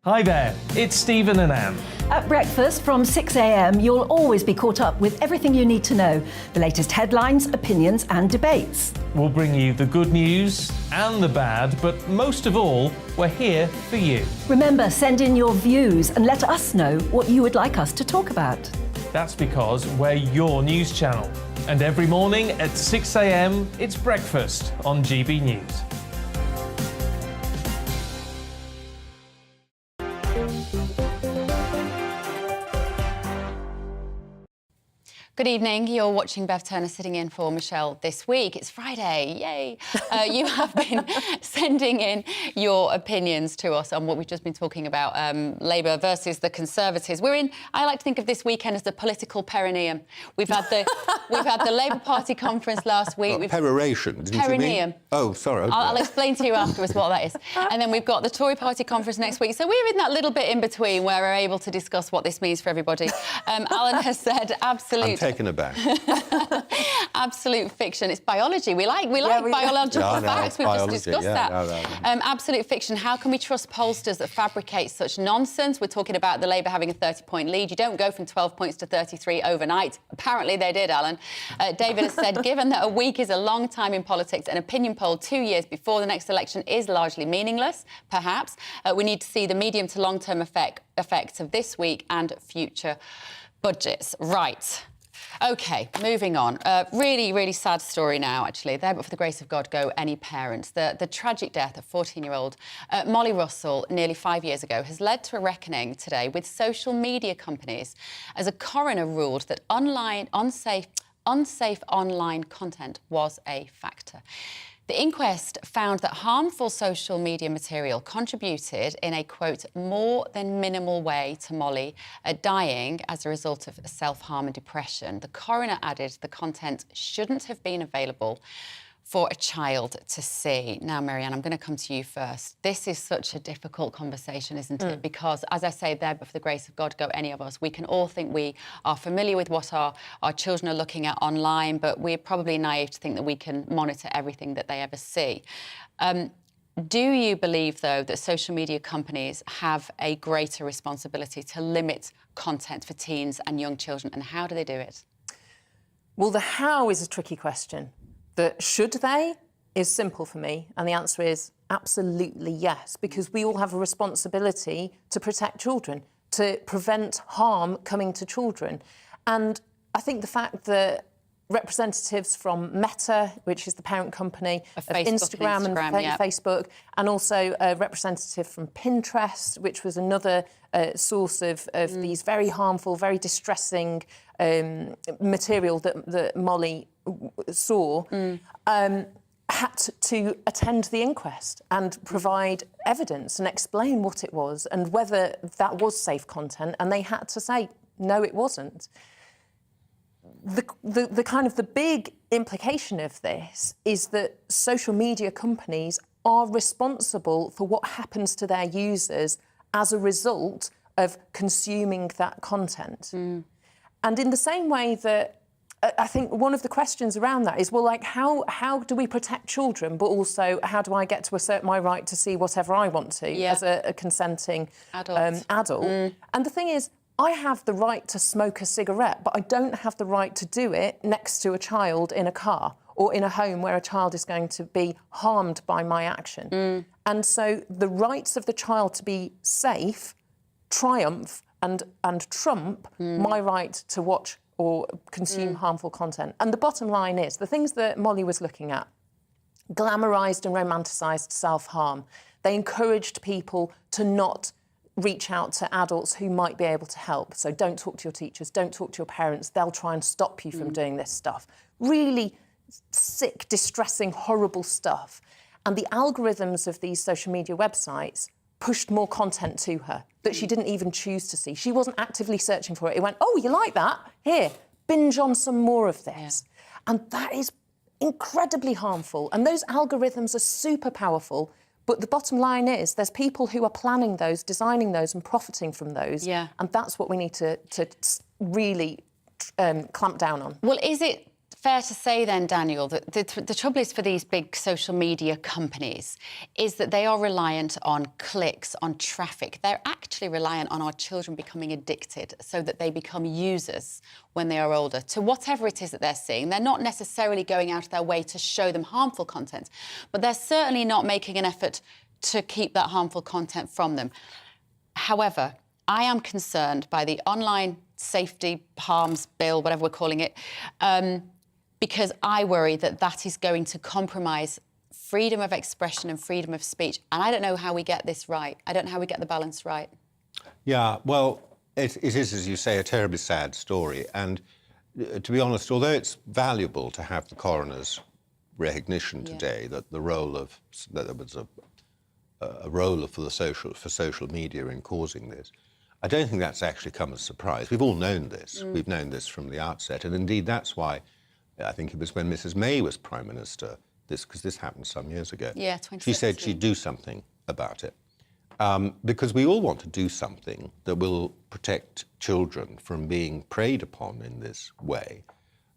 Hi there, it's Stephen and Anne. At breakfast from 6 a.m, you'll always be caught up with everything you need to know, the latest headlines, opinions and debates. We'll bring you the good news and the bad, but most of all, we're here for you. Remember, send in your views and let us know what you would like us to talk about. That's because we're your news channel. And every morning at 6 a.m, it's breakfast on GB News. Good evening. You're watching Bev Turner sitting in for Michelle this week. It's Friday, yay! You have been sending in your opinions to us on what we've just been talking about, Labour versus the Conservatives. I like to think of this weekend as the political perineum. We've had the Labour Party conference last week. Peroration, didn't perineum. you mean? Oh, sorry. Okay. I'll explain to you afterwards what that is. And then we've got the Tory Party conference next week. So we're in that little bit in between where we're able to discuss what this means for everybody. Alan has said absolute... I'm taken aback. Absolute fiction. It's biology. We like biological facts. We've just discussed that. Absolute fiction. How can we trust pollsters that fabricate such nonsense? We're talking about the Labour having a 30-point lead. You don't go from 12 points to 33 overnight. Apparently they did, Alan. David has said, given that a week is a long time in politics, an opinion poll 2 years before the next election is largely meaningless, perhaps. We need to see the medium to long-term effects of this week and future budgets. Right. OK, moving on. Really, really sad story now, actually. There, but for the grace of God, go any parents. The tragic death of 14-year-old Molly Russell nearly 5 years ago has led to a reckoning today with social media companies as a coroner ruled that unsafe online content was a factor. The inquest found that harmful social media material contributed in a, quote, more than minimal way to Molly dying as a result of self-harm and depression. The coroner added the content shouldn't have been available for a child to see. Now, Marianne, I'm going to come to you first. This is such a difficult conversation, isn't it? Because, as I say there, but for the grace of God, go any of us. We can all think we are familiar with what our children are looking at online, but we're probably naive to think that we can monitor everything that they ever see. Do you believe, though, that social media companies have a greater responsibility to limit content for teens and young children, and how do they do it? Well, the how is a tricky question. The should they is simple for me, and the answer is absolutely yes, because we all have a responsibility to protect children, to prevent harm coming to children. And I think the fact that representatives from Meta, which is the parent company of Instagram and Facebook, and also a representative from Pinterest, which was another source of these very harmful, very distressing material that Molly saw, had to attend the inquest and provide evidence and explain what it was and whether that was safe content, and they had to say, no, it wasn't. The kind of the big implication of this is that social media companies are responsible for what happens to their users as a result of consuming that content. And in the same way that I think one of the questions around that is, well, like, how do we protect children, but also how do I get to assert my right to see whatever I want to as a consenting adult? And the thing is, I have the right to smoke a cigarette, but I don't have the right to do it next to a child in a car or in a home where a child is going to be harmed by my action. And so the rights of the child to be safe triumph and trump my right to watch or consume harmful content. And the bottom line is, the things that Molly was looking at, glamorised and romanticised self-harm. They encouraged people to not reach out to adults who might be able to help. So don't talk to your teachers, don't talk to your parents. They'll try and stop you from doing this stuff. Really sick, distressing, horrible stuff. And the algorithms of these social media websites pushed more content to her that she didn't even choose to see. She wasn't actively searching for it. It went, oh, you like that? Here, binge on some more of this. And that is incredibly harmful. And those algorithms are super powerful. But the bottom line is there's people who are planning those, designing those and profiting from those. And that's what we need to really clamp down on. Well, is it fair to say then, Daniel, that the trouble is for these big social media companies is that they are reliant on clicks, on traffic. They're actually reliant on our children becoming addicted so that they become users when they are older to whatever it is that they're seeing. They're not necessarily going out of their way to show them harmful content, but they're certainly not making an effort to keep that harmful content from them. However, I am concerned by the online safety harms bill, whatever we're calling it, because I worry that that is going to compromise freedom of expression and freedom of speech. And I don't know how we get this right. I don't know how we get the balance right. Yeah, well, it is, as you say, a terribly sad story. And to be honest, although it's valuable to have the coroner's recognition today that there was a role for social media in causing this, I don't think that's actually come as a surprise. We've all known this. We've known this from the outset, and indeed that's why I think it was when Mrs. May was Prime Minister, because this happened some years ago. Yeah, she said she'd do something about it. Because we all want to do something that will protect children from being preyed upon in this way,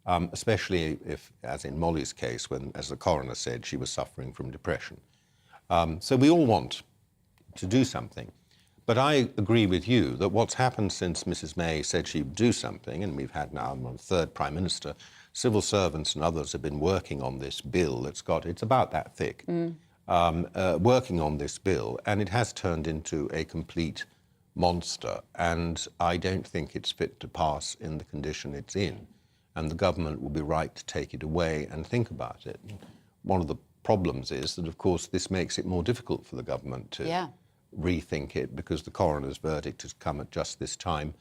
especially if, as in Molly's case, when, as the coroner said, she was suffering from depression. So we all want to do something. But I agree with you that what's happened since Mrs. May said she'd do something, and we've had now a third Prime Minister, civil servants and others have been working on this bill it's about that thick, working on this bill, and it has turned into a complete monster, and I don't think it's fit to pass in the condition it's in, and the government will be right to take it away and think about it. One of the problems is that, of course, this makes it more difficult for the government to rethink it, because the coroner's verdict has come at just this time,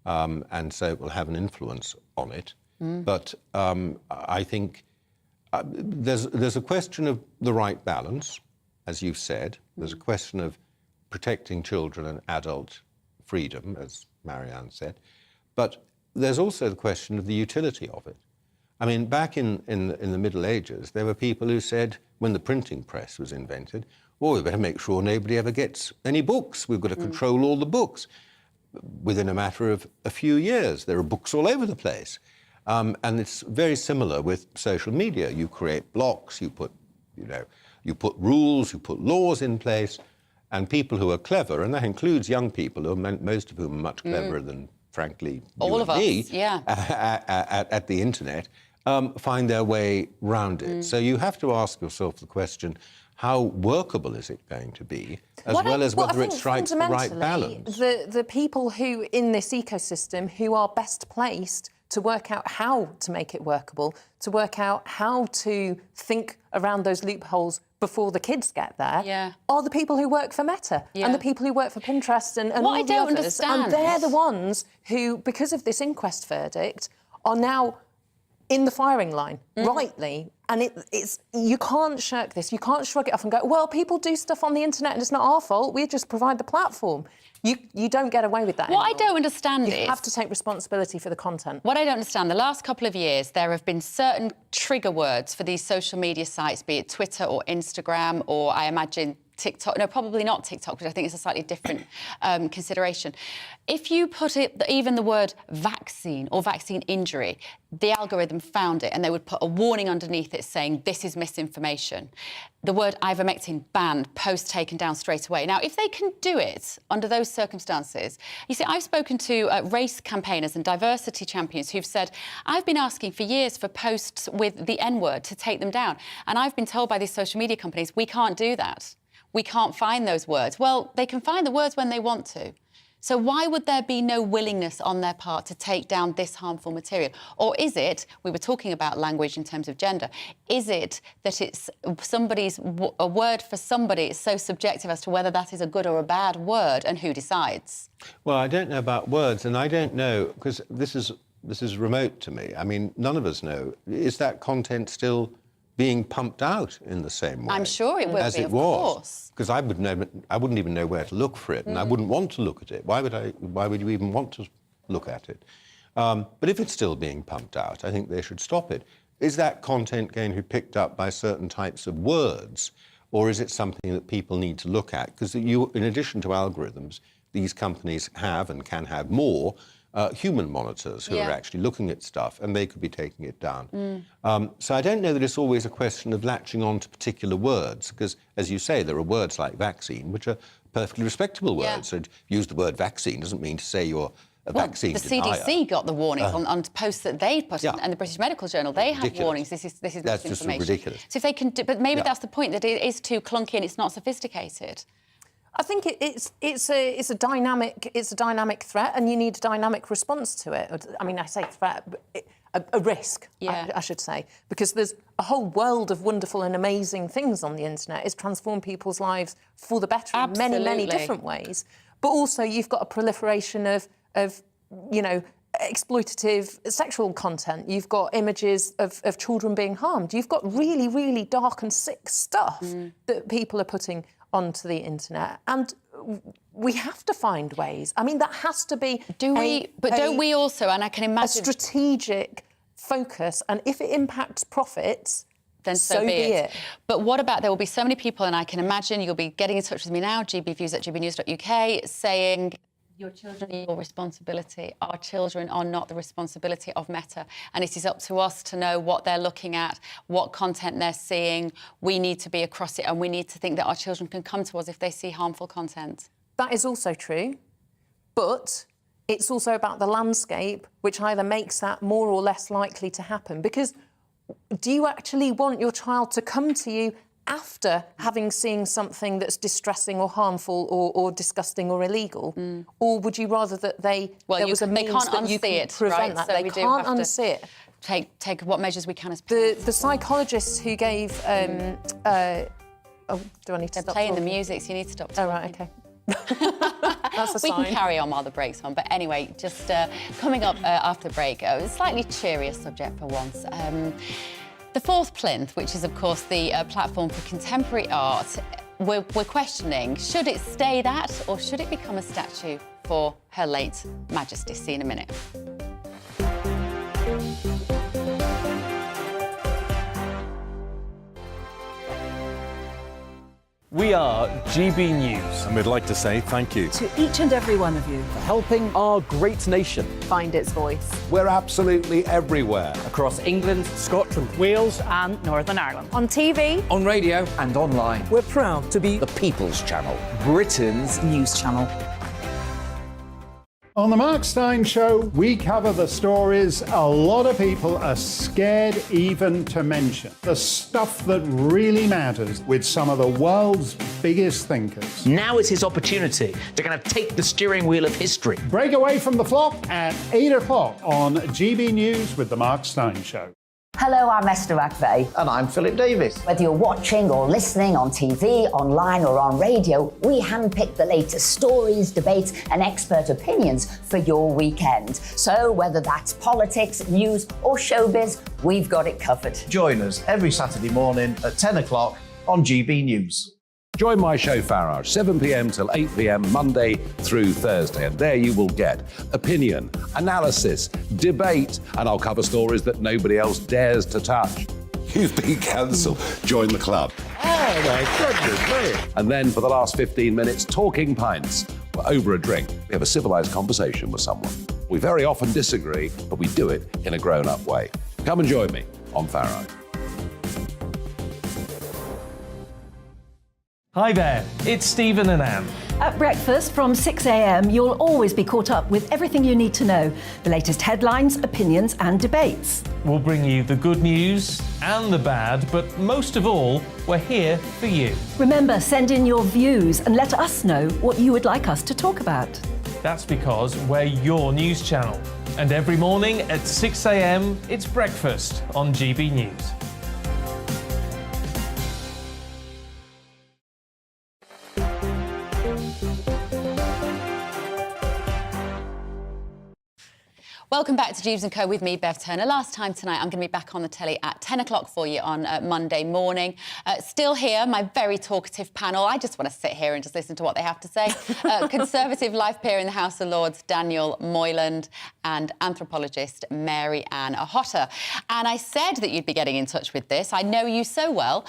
and so it will have an influence on it. But I think there's a question of the right balance, as you've said. There's a question of protecting children and adult freedom, as Marianne said. But there's also the question of the utility of it. I mean, back in the Middle Ages, there were people who said, when the printing press was invented, well, we better make sure nobody ever gets any books. We've got to control all the books. Within a matter of a few years, there are books all over the place. And it's very similar with social media. You create blocks, you put rules, you put laws in place, and people who are clever, and that includes young people, most of whom are much cleverer than, frankly, all of us, at the internet, find their way round it. So you have to ask yourself the question, how workable is it going to be, as well as whether it strikes the right balance? The people who, in this ecosystem, who are best placed to work out how to make it workable, to work out how to think around those loopholes before the kids get there, are the people who work for Meta and the people who work for Pinterest and all the others. And they're the ones who, because of this inquest verdict, are now in the firing line, rightly. And it's you can't shirk this. You can't shrug it off and go, well, people do stuff on the internet and it's not our fault. We just provide the platform. You don't get away with that anymore. What I don't understand is... You have to take responsibility for the content. What I don't understand, the last couple of years, there have been certain trigger words for these social media sites, be it Twitter or Instagram or, I imagine, TikTok. No, probably not TikTok, because I think it's a slightly different consideration. If you put even the word vaccine or vaccine injury, the algorithm found it and they would put a warning underneath it saying this is misinformation. The word ivermectin banned, post taken down straight away. Now, if they can do it under those circumstances, you see, I've spoken to race campaigners and diversity champions who've said, I've been asking for years for posts with the N-word to take them down. And I've been told by these social media companies, we can't do that. We can't find those words. Well, they can find the words when they want to. So why would there be no willingness on their part to take down this harmful material? Or is it, we were talking about language in terms of gender, is it that it's a word for somebody is so subjective as to whether that is a good or a bad word, and who decides? Well, I don't know about words, and I don't know, because this is remote to me. I mean, none of us know. Is that content still being pumped out in the same way? I'm sure it will as be, it of was. course. Because I wouldn't even know where to look for it, and I wouldn't want to look at it. Why would you even want to look at it? But if it's still being pumped out, I think they should stop it. Is that content going to be picked up by certain types of words, or is it something that people need to look at? Because in addition to algorithms, these companies have and can have more human monitors who are actually looking at stuff, and they could be taking it down. So I don't know that it's always a question of latching on to particular words, because, as you say, there are words like vaccine, which are perfectly respectable words. So to use the word vaccine doesn't mean to say you're a vaccine denier. The CDC got the warnings on posts that they put, and the British Medical Journal, they have warnings. This is that's just ridiculous. So if they can do, but maybe that's the point, that it is too clunky and it's not sophisticated. I think it's a dynamic threat, and you need a dynamic response to it. I mean, I say threat, but a risk, I should say, because there's a whole world of wonderful and amazing things on the internet. It's transformed people's lives for the better in many different ways. But also, you've got a proliferation of exploitative sexual content. You've got images of children being harmed. You've got really, really dark and sick stuff that people are putting onto the internet. And we have to find ways. I mean, that has to be... don't we also, and I can imagine... a strategic focus, and if it impacts profits... then so be it. But what about, there will be so many people, and I can imagine you'll be getting in touch with me now, gbviews@gbnews.uk, saying your children are your responsibility. Our children are not the responsibility of Meta, and it is up to us to know what they're looking at, what content they're seeing. We need to be across it, and we need to think that our children can come to us if they see harmful content. That is also true, but it's also about the landscape, which either makes that more or less likely to happen, because do you actually want your child to come to you after having seen something that's distressing or harmful or disgusting or illegal? Or would you rather that there was a means that you can prevent that? So they we do can't have to unsee it. Take what measures we can as parents. The psychologists who gave... do I need to stop They're playing talking? the music, so you need to stop Oh, talking. right, OK. That's a We sign. can carry on while the break's on. But anyway, just coming up after the break, a slightly cheerier subject for once. The fourth plinth, which is, of course, the platform for contemporary art, we're questioning, should it stay that or should it become a statue for Her late Majesty? See you in a minute. We are GB News. And we'd like to say thank you To each and every one of you. For helping our great nation. Find its voice. We're absolutely everywhere. Across England, Scotland, Wales and Northern Ireland. On TV. On radio. and online. We're proud to be The People's Channel, Britain's news channel. On the Mark Steyn Show, we cover the stories a lot of people are scared even to mention. The stuff that really matters with some of the world's biggest thinkers. Now is his opportunity to kind of take the steering wheel of history. Break away from the flock at 8 o'clock on GB News with the Mark Steyn Show. Hello, I'm Esther McVeigh. And I'm Philip Davis. Whether you're watching or listening on TV, online or on radio, we handpick the latest stories, debates and expert opinions for your weekend. So whether that's politics, news or showbiz, we've got it covered. Join us every Saturday morning at 10 o'clock on GB News. Join my show Farage, 7 p.m. till 8 p.m. Monday through Thursday, and there you will get opinion, analysis, debate, and I'll cover stories that nobody else dares to touch. You've been cancelled. Join the club. Oh my goodness me! And then for the last 15 minutes, talking pints. We're over a drink. We have a civilised conversation with someone. We very often disagree, but we do it in a grown-up way. Come and join me on Farage. Hi there, it's Stephen and Anne. At breakfast from 6 a.m, you'll always be caught up with everything you need to know, the latest headlines, opinions and debates. We'll bring you the good news and the bad, but most of all, we're here for you. Remember, send in your views and let us know what you would like us to talk about. That's because we're your news channel. And every morning at 6 a.m, it's breakfast on GB News. Welcome back to Dewbs & Co with me, Bev Turner. Last time tonight, I'm going to be back on the telly at 10 o'clock for you on Monday morning. Still here, my very talkative panel. I just want to sit here and just listen to what they have to say. Conservative life peer in the House of Lords, Daniel Moyland, and anthropologist Mary Ann Hotter. And I said that you'd be getting in touch with this. I know you so well.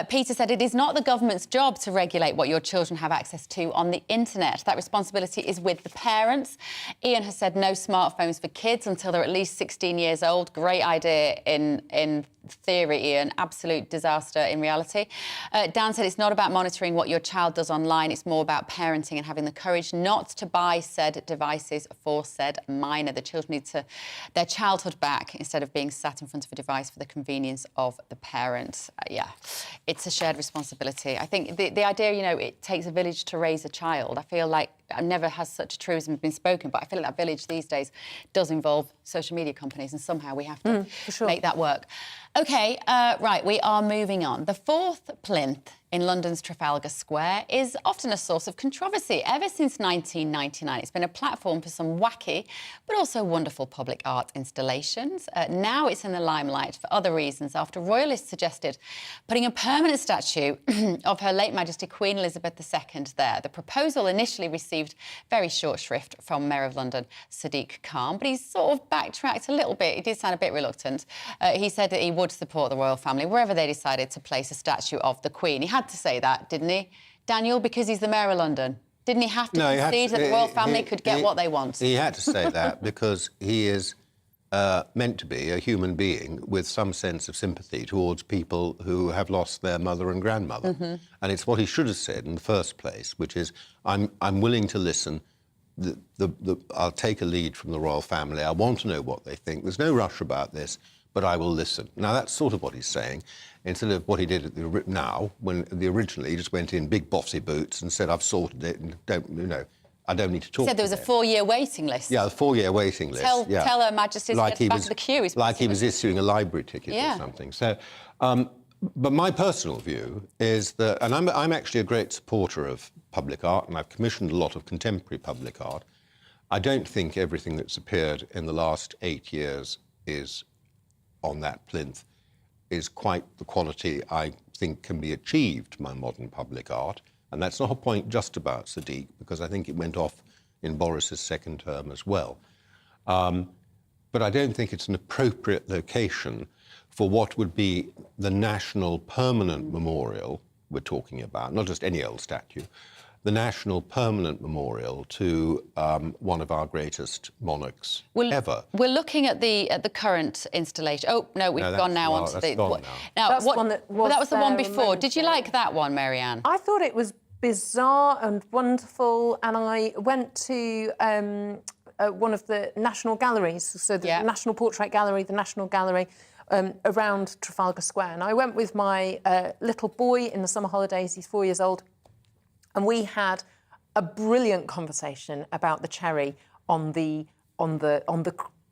Peter said it is not the government's job to regulate what your children have access to on the internet. That responsibility is with the parents. Ian has said no smartphones for kids until they're at least 16 years old. Great idea in theory, Ian. Absolute disaster in reality. Dan said it's not about monitoring what your child does online. It's more about parenting and having the courage not to buy said devices for said minor. The children need their childhood back instead of being sat in front of a device for the convenience of the parent. Yeah, it's a shared responsibility. I think the idea, you know, it takes a village to raise a child. I feel like never has such a truism been spoken, but I feel like that village these days does involve social media companies, and somehow we have to make that work. OK, right, we are moving on. The fourth plinth in London's Trafalgar Square is often a source of controversy. Ever since 1999, it's been a platform for some wacky but also wonderful public art installations. Now it's in the limelight for other reasons after royalists suggested putting a permanent statue of Her late Majesty Queen Elizabeth II there. The proposal initially received very short shrift from Mayor of London, Sadiq Khan, but he's sort of backtracked a little bit. He did sound a bit reluctant. He said that he would support the royal family wherever they decided to place a statue of the Queen. He had to say that, didn't he, Daniel, because he's the Mayor of London? Didn't he have to concede that the royal family could get what they want? He had to say that because he is meant to be a human being with some sense of sympathy towards people who have lost their mother and grandmother. Mm-hmm. And it's what he should have said in the first place, which is, I'm willing to listen. I'll take a lead from the royal family. I want to know what they think. There's no rush about this, but I will listen. Now, that's sort of what he's saying, instead of what he did at originally he just went in big bossy boots and said, I've sorted it and I don't need to talk. He said there was a 4-year waiting list. Yeah, a 4-year waiting list. Tell Her Majesty to get back to the queue. Like he was issuing a library ticket or something. So, but my personal view is that, and I'm actually a great supporter of public art, and I've commissioned a lot of contemporary public art. I don't think everything that's appeared in the last 8 years is on that plinth is quite the quality I think can be achieved by modern public art. And that's not a point just about Sadiq, because I think it went off in Boris's second term as well. But I don't think it's an appropriate location for what would be the national permanent memorial we're talking about, not just any old statue, the national permanent memorial to one of our greatest monarchs ever. We're looking at the current installation. Oh no, we've gone now onto the. Now, That's the one that was that was the one there a before. moment Did you like that one, Marianne? I thought it was bizarre and wonderful, and I went to one of the national galleries, so the National Portrait Gallery, the National Gallery, around Trafalgar Square. And I went with my little boy in the summer holidays. He's 4 years old. And we had a brilliant conversation about the cherry on the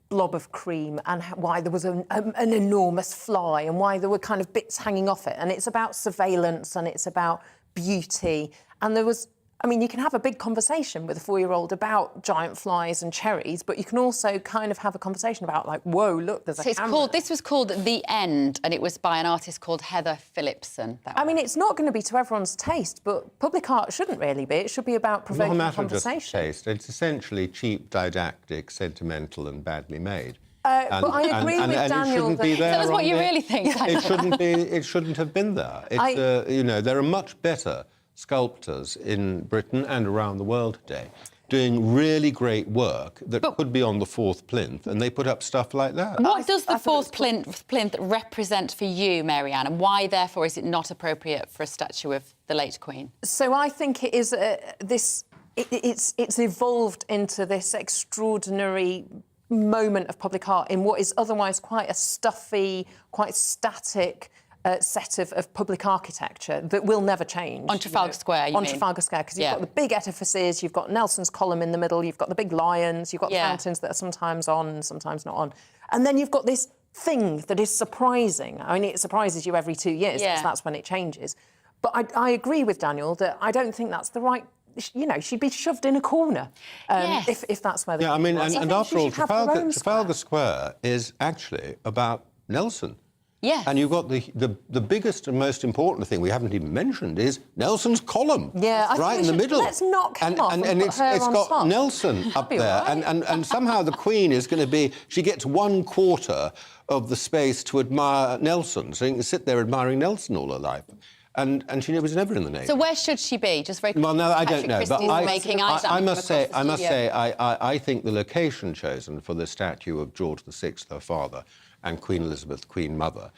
blob of cream and why there was an enormous fly and why there were kind of bits hanging off it. And it's about surveillance and it's about beauty. And there was, I mean, you can have a big conversation with a 4-year-old about giant flies and cherries, but you can also kind of have a conversation about, like, whoa, look, there's a camera. This was called The End, and it was by an artist called Heather Phillipson. I mean, it's not going to be to everyone's taste, but public art shouldn't really be. It should be about provoking conversation. It's not a matter of just taste. It's essentially cheap, didactic, sentimental and badly made. But I agree with Daniel. Tell us what you really think. It shouldn't have been there. There are much better sculptors in Britain and around the world today doing really great work that could be on the fourth plinth, and they put up stuff like that. What does the fourth plinth represent for you, Marianne, and why, therefore, is it not appropriate for a statue of the late Queen? So I think it is it's evolved into this extraordinary moment of public art in what is otherwise quite a stuffy, quite static set of public architecture that will never change. On Trafalgar Square, you mean? On Trafalgar Square, because you've got the big edifices, you've got Nelson's column in the middle, you've got the big lions, you've got the fountains that are sometimes on and sometimes not on. And then you've got this thing that is surprising. I mean, it surprises you every 2 years, because that's when it changes. But I agree with Daniel that I don't think that's the right... she'd be shoved in a corner if that's where the... Yeah, I mean, and after all, Trafalgar Square is actually about Nelson. Yeah. And you've got the biggest and most important thing we haven't even mentioned is Nelson's column. Yeah, right in the middle. Let's not come off and it's got Nelson up there, and somehow the Queen is going to be. She gets 1/4 of the space to admire Nelson, so you can sit there admiring Nelson all her life. And she was never in the name. So where should she be? Just very quickly. Well, no, I don't know. But I must say, I think the location chosen for the statue of George VI, her father, and Queen Elizabeth, Queen Mother,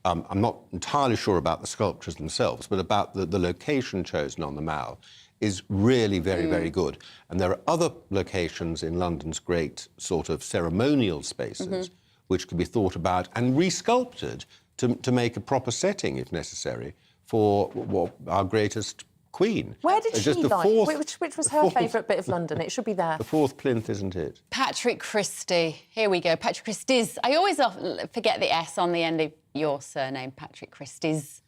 I'm not entirely sure about the sculptures themselves, but about the location chosen on the Mall is really very, very good. And there are other locations in London's great sort of ceremonial spaces which could be thought about and resculpted to make a proper setting, if necessary, for our greatest Queen. Where did she like? Which was her favourite bit of London? It should be there. The fourth plinth, isn't it? Patrick Christie. Here we go. Patrick Christie's. I always forget the S on the end of your surname, Patrick Christie's.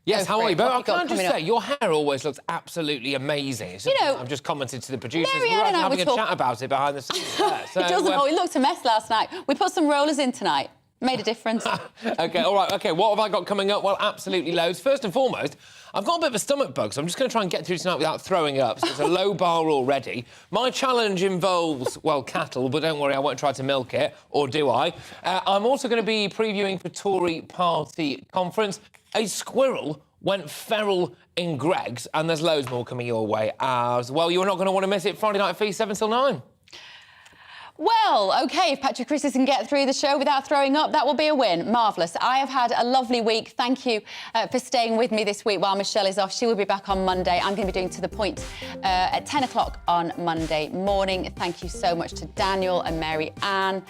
Yes, how are you? But can I just say, up? your hair always looks absolutely amazing. It's just, I've just commented to the producers. Mary We were Ann and I having were a chat about it behind the scenes. There. So, It doesn't. It looked a mess last night. We put some rollers in tonight. Made a difference. OK, all right, OK, what have I got coming up? Well, absolutely loads. First and foremost, I've got a bit of a stomach bug, so I'm just going to try and get through tonight without throwing up, so it's a low bar already. My challenge involves, well, cattle, but don't worry, I won't try to milk it, or do I? I'm also going to be previewing for Tory party conference. A squirrel went feral in Greggs, and there's loads more coming your way as well. You're not going to want to miss it. Friday Night Feast, 7 till 9. Well, OK, if Patrick Christys can get through the show without throwing up, that will be a win. Marvellous. I have had a lovely week. Thank you for staying with me this week while Michelle is off. She will be back on Monday. I'm going to be doing To The Point at 10 o'clock on Monday morning. Thank you so much to Daniel and Mary Ann.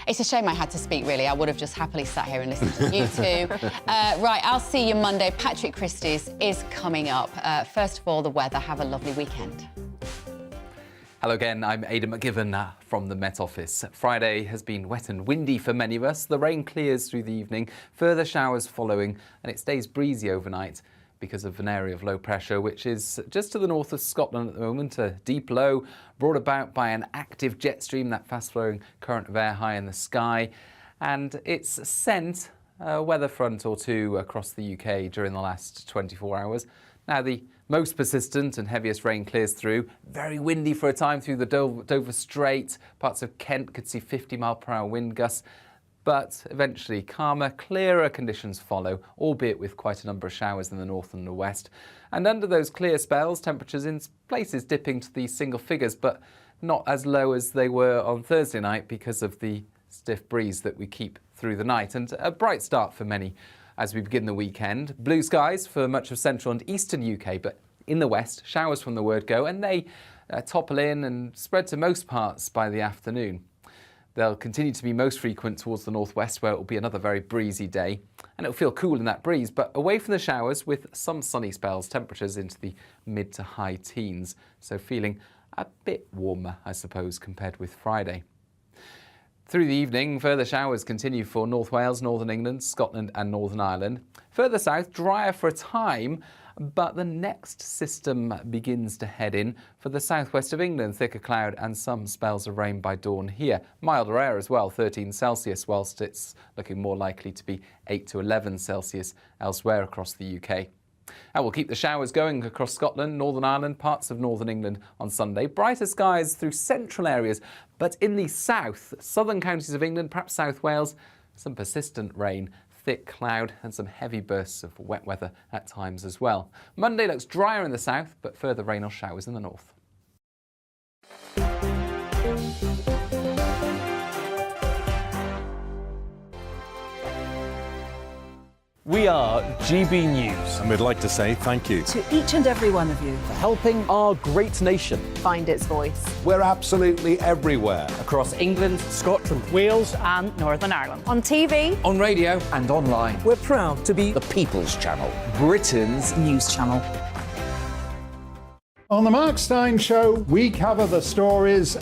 It's a shame I had to speak, really. I would have just happily sat here and listened to you two. Right, I'll see you Monday. Patrick Christys is coming up. First of all, the weather. Have a lovely weekend. Hello again, I'm Aidan McGiven from the Met Office. Friday has been wet and windy for many of us. The rain clears through the evening, further showers following, and it stays breezy overnight because of an area of low pressure which is just to the north of Scotland at the moment, a deep low brought about by an active jet stream, that fast-flowing current of air high in the sky, and it's sent a weather front or two across the UK during the last 24 hours. Now, the most persistent and heaviest rain clears through. Very windy for a time through the Dover Strait. Parts of Kent could see 50-mile-per-hour wind gusts. But eventually, calmer, clearer conditions follow, albeit with quite a number of showers in the north and the west. And under those clear spells, temperatures in places dipping to the single figures, but not as low as they were on Thursday night because of the stiff breeze that we keep through the night. And a bright start for many as we begin the weekend. Blue skies for much of central and eastern UK, but in the west, showers from the word go, and they topple in and spread to most parts by the afternoon. They'll continue to be most frequent towards the northwest, where it will be another very breezy day, and it'll feel cool in that breeze, but away from the showers with some sunny spells, temperatures into the mid to high teens, so feeling a bit warmer, I suppose, compared with Friday. Through the evening, further showers continue for North Wales, Northern England, Scotland and Northern Ireland. Further south, drier for a time, but the next system begins to head in for the southwest of England. Thicker cloud and some spells of rain by dawn here. Milder air as well, 13 Celsius, whilst it's looking more likely to be 8 to 11 Celsius elsewhere across the UK. And we'll keep the showers going across Scotland, Northern Ireland, parts of Northern England on Sunday. Brighter skies through central areas, but in the south, southern counties of England, perhaps South Wales, some persistent rain, thick cloud and some heavy bursts of wet weather at times as well. Monday looks drier in the south, but further rain or showers in the north. We are GB News. And we'd like to say thank you To each and every one of you. For helping our great nation. Find its voice. We're absolutely everywhere. Across England, Scotland, Wales and Northern Ireland. On TV. On radio. and online. We're proud to be The People's Channel, Britain's news channel. On the Mark Steyn Show, we cover the stories